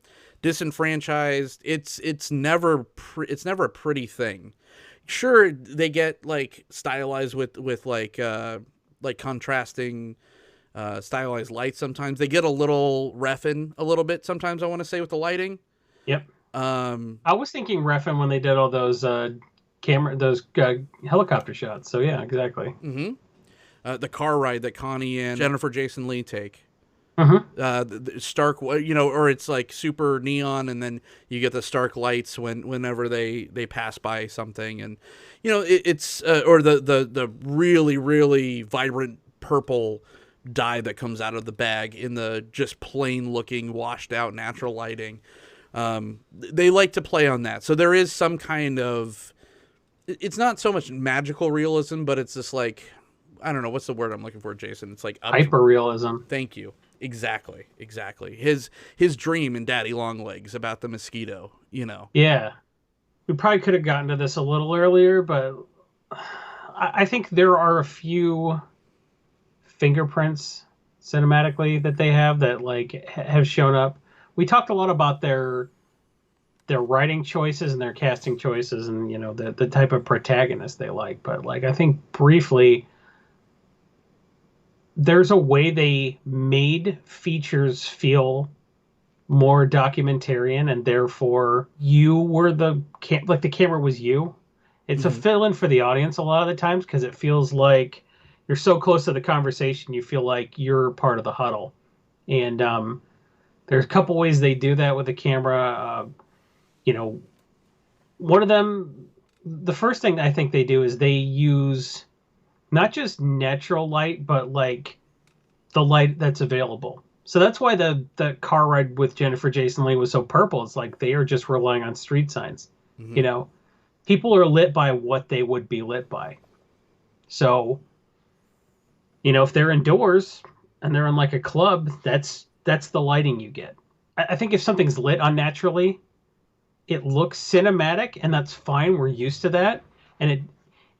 disenfranchised. It's never a pretty thing. Sure, they get like stylized with like contrasting stylized lights. Sometimes they get a little reffin a little bit. Sometimes I want to say with the lighting. Yep. I was thinking reffin when they did all those helicopter shots. So yeah, exactly. Mm-hmm. The car ride that Connie and Jennifer Jason Leigh take. Mm-hmm. The stark, or it's like super neon, and then you get the stark lights whenever they pass by something, and it's or the really really vibrant purple dye that comes out of the bag in the just plain looking washed out natural lighting. They like to play on that, so there is some kind of, it's not so much magical realism, but it's just like, I don't know what's the word I'm looking for, Jason. It's like hyper realism. Thank you. Exactly. His dream in Daddy Longlegs about the mosquito, Yeah. We probably could have gotten to this a little earlier, but I think there are a few fingerprints cinematically that they have that like have shown up. We talked a lot about their writing choices and their casting choices and the type of protagonist they like, but like I think briefly there's a way they made features feel more documentarian, and therefore you were the camera was you. It's a fill-in for the audience a lot of the times because it feels like you're so close to the conversation, you feel like you're part of the huddle. And there's a couple ways they do that with the camera. One of them the first thing I think they do is they use not just natural light, but like the light that's available. So that's why the car ride with Jennifer Jason Leigh was so purple. It's like they are just relying on street signs. You know, people are lit by what they would be lit by. So, you know, if they're indoors and they're in like a club, that's the lighting you get. I think if something's lit unnaturally, it looks cinematic, and that's fine. We're used to that. And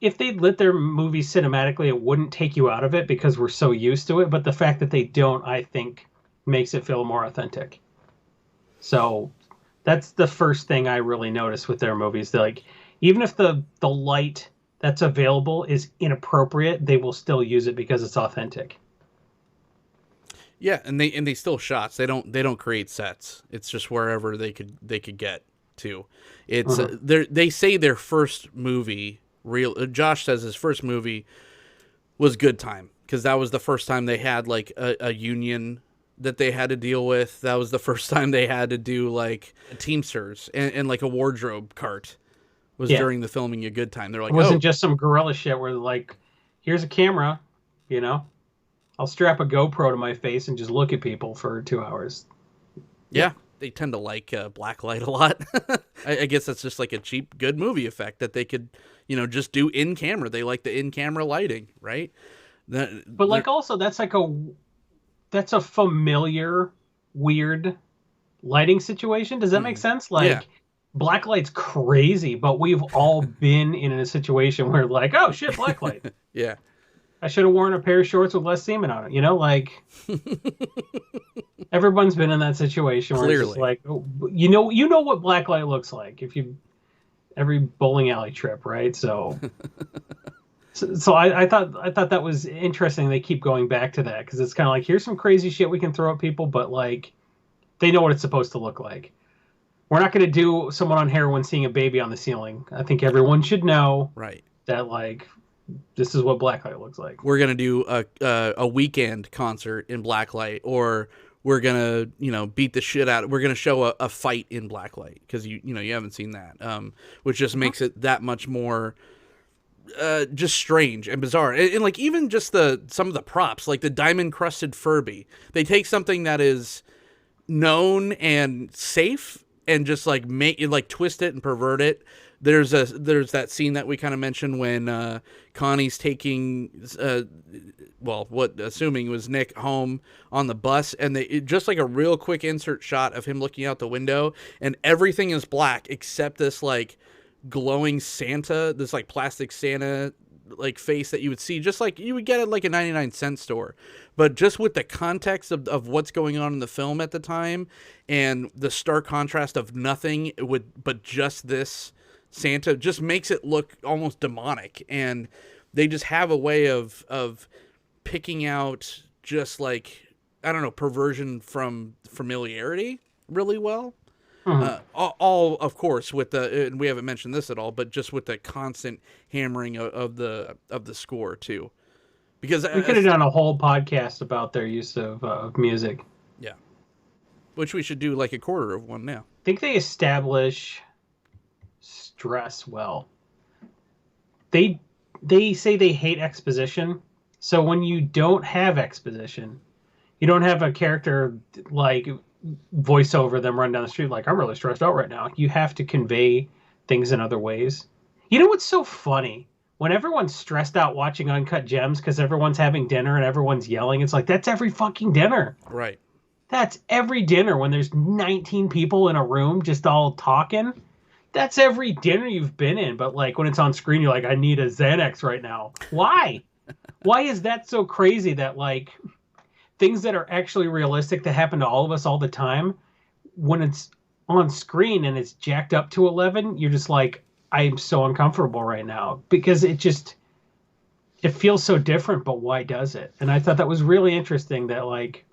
if they lit their movie cinematically, it wouldn't take you out of it because we're so used to it. But the fact that they don't, I think, makes it feel more authentic. So that's the first thing I really notice with their movies. They're like, even if the light that's available is inappropriate, they will still use it because it's authentic. Yeah, and they still shots. They don't create sets. It's just wherever they could get to. It's they say their first movie, Josh says his first movie was Good Time, because that was the first time they had like a union that they had to deal with. That was the first time they had to do like Teamsters and like a wardrobe cart was during the filming of Good Time. They're like, it wasn't just some guerrilla shit where like, here's a camera, you know, I'll strap a GoPro to my face and just look at people for 2 hours. Yeah. They tend to like black light a lot. I guess that's just like a cheap, good movie effect that they could, you know, just do in camera. They like the in camera lighting, right? But like also that's a familiar, weird lighting situation. Does that make sense? Like black light's crazy, but we've all been in a situation where like, oh shit, black light. Yeah. I should have worn a pair of shorts with less semen on it. You know, like everyone's been in that situation where it's just like, oh, you know what black light looks like if you every bowling alley trip, right? So I thought that was interesting. They keep going back to that because it's kind of like, here's some crazy shit we can throw at people, but like they know what it's supposed to look like. We're not going to do someone on heroin seeing a baby on the ceiling. I think everyone should know that like this is what blacklight looks like. We're gonna do a weekend concert in blacklight, or we're gonna beat the shit out. We're gonna show a fight in blacklight because you haven't seen that, which just makes it that much more just strange and bizarre. And like even just some of the props, like the diamond crusted Furby, they take something that is known and safe and just like twist it and pervert it. There's that scene that we kind of mentioned when Connie's taking assuming was Nick home on the bus, and just like a real quick insert shot of him looking out the window, and everything is black except this like glowing Santa, this like plastic Santa like face that you would see just like you would get at like a 99-cent store, but just with the context of what's going on in the film at the time and the stark contrast of nothing but just this Santa just makes it look almost demonic. And they just have a way of picking out just like, I don't know, perversion from familiarity really well. All of course with and we haven't mentioned this at all, but just with the constant hammering of the score too, because we could have done a whole podcast about their use of music. Yeah, which we should do like a quarter of one now. I think they establish stress well. They say they hate exposition, so when you don't have exposition, you don't have a character like voice over them run down the street like, I'm really stressed out right now. You have to convey things in other ways. You know what's so funny? When everyone's stressed out watching Uncut Gems because everyone's having dinner and everyone's yelling, it's like, that's every fucking dinner. Right. That's every dinner when there's 19 people in a room just all talking. That's every dinner you've been in. But like when it's on screen, you're like, I need a Xanax right now. Why? Why is that so crazy that like things that are actually realistic that happen to all of us all the time, when it's on screen and it's jacked up to 11, you're just like, I'm so uncomfortable right now because it feels so different, but why does it? And I thought that was really interesting that like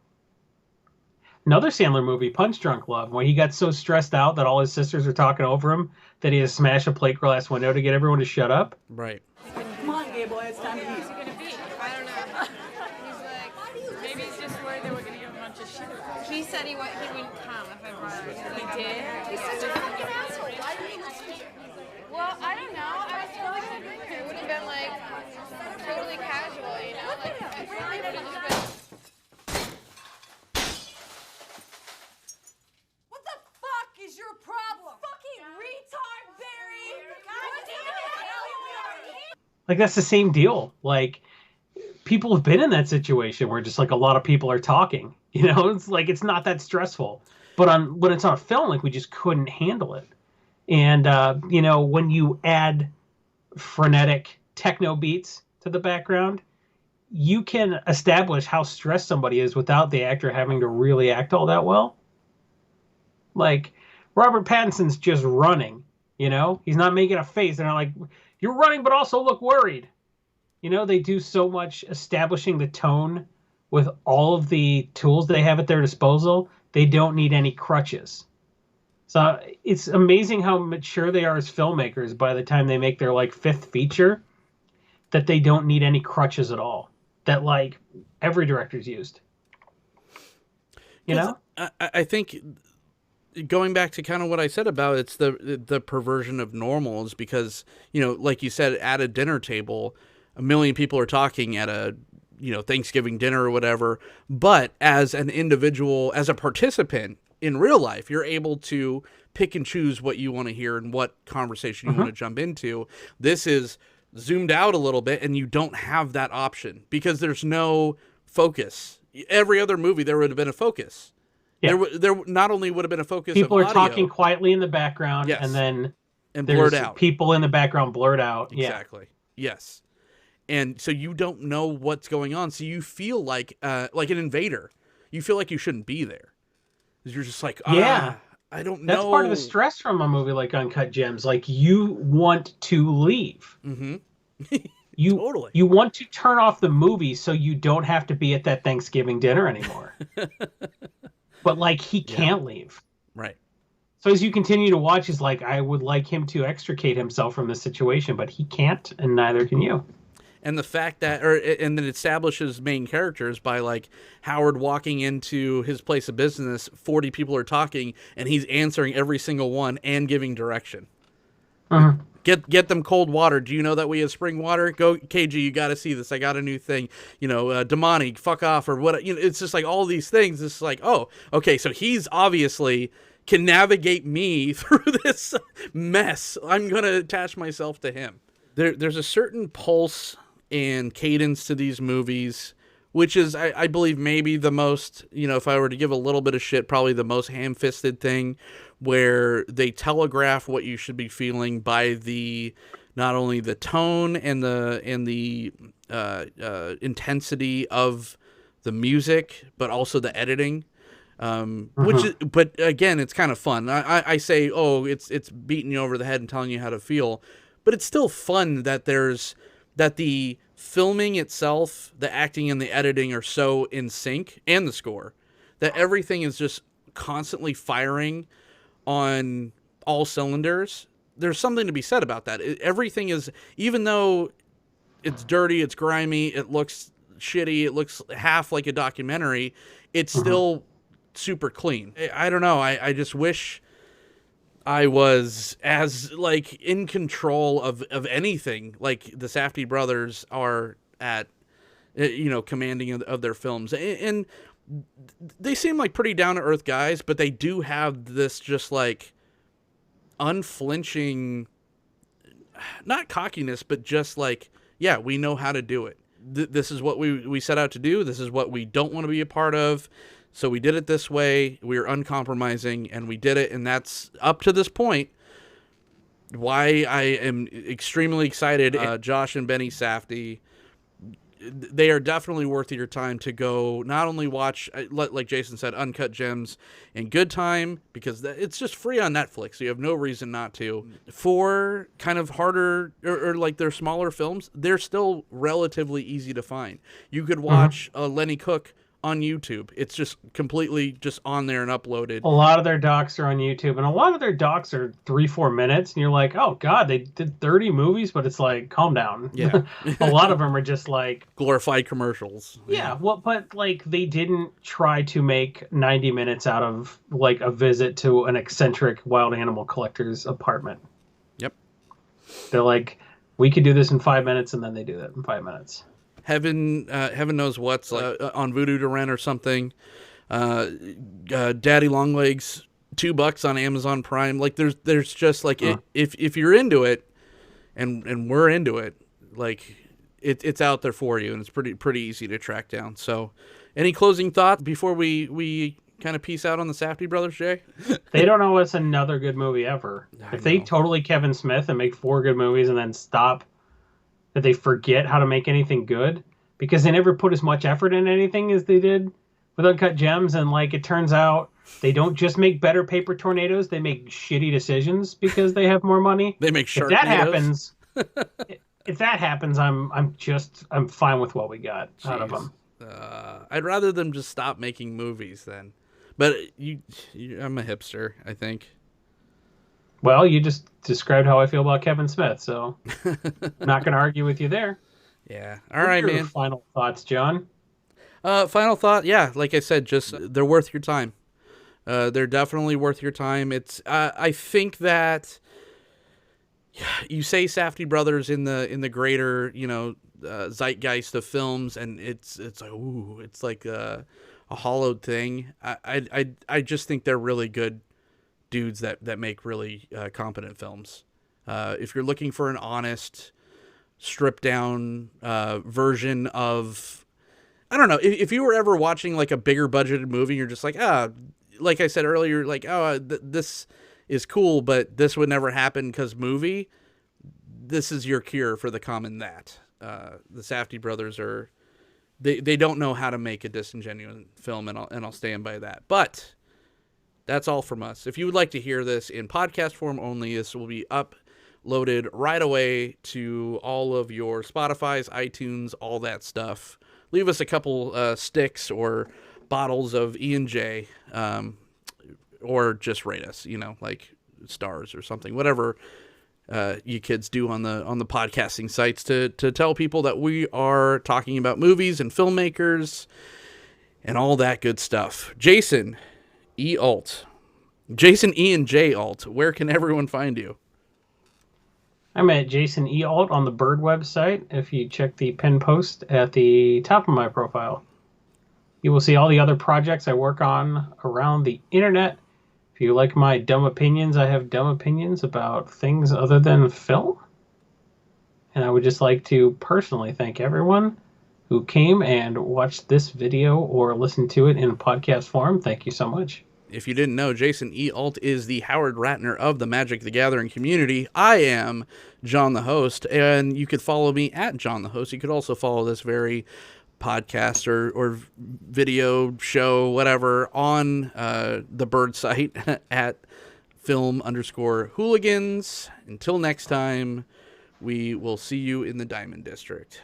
another Sandler movie, Punch Drunk Love, when he got so stressed out that all his sisters are talking over him that he had to smash a plate glass window to get everyone to shut up. Right. Come on, gay boy, it's time to eat. Who's he gonna be? I don't know. He's like, maybe he's just worried that we're gonna give him a bunch of shit. He said he wouldn't come if I brought him. He did? He's such a fucking asshole. Why do you? Well, I don't know. What the fuck is your problem? Fucking retard, Barry! God damn it! Like, that's the same deal. Like, people have been in that situation where just like a lot of people are talking. You know, it's like it's not that stressful. But when it's on a film, like we just couldn't handle it. And you know, when you add frenetic techno beats to the background, you can establish how stressed somebody is without the actor having to really act all that well. Like Robert Pattinson's just running, you know, he's not making a face. They're not like, you're running, but also look worried. You know, they do so much establishing the tone with all of the tools they have at their disposal. They don't need any crutches. So it's amazing how mature they are as filmmakers by the time they make their like fifth feature, that they don't need any crutches at all. That like every director's used. You know? I think going back to kind of what I said about it's the perversion of normal is because, you know, like you said, at a dinner table, a million people are talking at a, you know, Thanksgiving dinner or whatever. But as an individual, as a participant in real life, you're able to pick and choose what you want to hear and what conversation you want to jump into. This is zoomed out a little bit and you don't have that option because there's no focus. Every other movie, there would have been a focus. Yeah. There not only would have been a focus people of are audio, talking quietly in the background, yes, and then and blurred out. People in the background blurred out. Exactly. Yeah. Yes. And so you don't know what's going on. So you feel like an invader. You feel like you shouldn't be there. You're just like, yeah, I don't know. That's part of the stress from a movie like Uncut Gems. Like you want to leave. Mm-hmm. Totally. You want to turn off the movie so you don't have to be at that Thanksgiving dinner anymore. But like he can't leave. Right. So as you continue to watch, he's like, I would like him to extricate himself from this situation, but he can't, and neither can you. And the fact that, and then it establishes main characters by like Howard walking into his place of business, 40 people are talking, and he's answering every single one and giving direction. Uh-huh. Get them cold water. Do you know that we have spring water? Go, KG, you got to see this. I got a new thing. You know, Damani, fuck off, or what? You know, it's just like all these things. It's like, oh, okay, so he's obviously can navigate me through this mess. I'm gonna attach myself to him. There's a certain pulse and cadence to these movies, which is, I believe, maybe the most, you know, if I were to give a little bit of shit, probably the most ham-fisted thing, where they telegraph what you should be feeling by the, not only the tone and the intensity of the music, but also the editing. Which is, but again, it's kind of fun. I say, oh, it's beating you over the head and telling you how to feel, but it's still fun that that the filming itself, the acting and the editing are so in sync, and the score, that everything is just constantly firing on all cylinders. There's something to be said about that. Everything is, even though it's dirty, it's grimy, it looks shitty, it looks half like a documentary, it's still super clean. I don't know. I just wish I was as like in control of anything like the Safdie brothers are at, you know, commanding of their films. And they seem like pretty down to earth guys, but they do have this just like unflinching, not cockiness, but just like, yeah, we know how to do it. This is what we set out to do. This is what we don't want to be a part of. So we did it this way. We were uncompromising, and we did it. And that's, up to this point, why I am extremely excited. Josh and Benny Saftey, they are definitely worth your time to go not only watch, like Jason said, Uncut Gems and Good Time, because it's just free on Netflix, so you have no reason not to. For kind of harder, or like their smaller films, they're still relatively easy to find. You could watch Lenny Cook on YouTube. It's just completely just on there and uploaded. A lot of their docs are on YouTube, and a lot of their docs are 3-4 minutes, and you're like, oh god, they did 30 movies, but it's like, calm down. Yeah. A lot of them are just like glorified commercials. Yeah, well, but like they didn't try to make 90 minutes out of like a visit to an eccentric wild animal collector's apartment. Yep. They're like, we could do this in 5 minutes, and then they do that in 5 minutes. Heaven Knows What's on Vudu to rent or something. Daddy Longlegs, $2 on Amazon Prime. Like there's just like if you're into it, and we're into it, like it's out there for you, and it's pretty easy to track down. So, any closing thoughts before we kind of peace out on the Safdie brothers, Jay? They don't know it's another good movie ever. If they totally Kevin Smith and make 4 good movies and then stop, that they forget how to make anything good, because they never put as much effort in anything as they did with Uncut Gems, and like it turns out they don't just make better paper tornadoes, they make shitty decisions because they have more money. They make sharknadoes. If that happens, I'm fine with what we got out of them. I'd rather them just stop making movies then. But I'm a hipster, I think. Well, you just described how I feel about Kevin Smith, so I'm not going to argue with you there. Yeah. All right, man. Final thoughts, John? Final thought, yeah, like I said, just they're worth your time. They're definitely worth your time. It's I think that you say Safdie brothers in the greater, zeitgeist of films, and it's like, ooh, it's like a hollowed thing. I just think they're really good dudes that make really competent films. If you're looking for an honest, stripped down version of, I don't know, if you were ever watching like a bigger budgeted movie, you're just like, like I said earlier, like, this is cool, but this would never happen because movie. This is your cure for the common that. The Safdie brothers are, they don't know how to make a disingenuous film, and I'll stand by that. But that's all from us. If you would like to hear this in podcast form only, this will be uploaded right away to all of your Spotify's, iTunes, all that stuff. Leave us a couple sticks or bottles of E&J, or just rate us, like stars or something, whatever you kids do on the podcasting sites to tell people that we are talking about movies and filmmakers and all that good stuff. Jason E. and J. Alt, where can everyone find you? I'm at Jason E. Alt on the Bird website. If you check the pin post at the top of my profile, you will see all the other projects I work on around the internet. If you like my dumb opinions, I have dumb opinions about things other than film. And I would just like to personally thank everyone who came and watched this video or listened to it in podcast form. Thank you so much. If you didn't know, Jason E. Alt is the Howard Ratner of the Magic the Gathering community. I am John the host, and you could follow me at John the host. You could also follow this very podcast or video show, whatever, on the Bird site at film_hooligans. Until next time, we will see you in the Diamond District.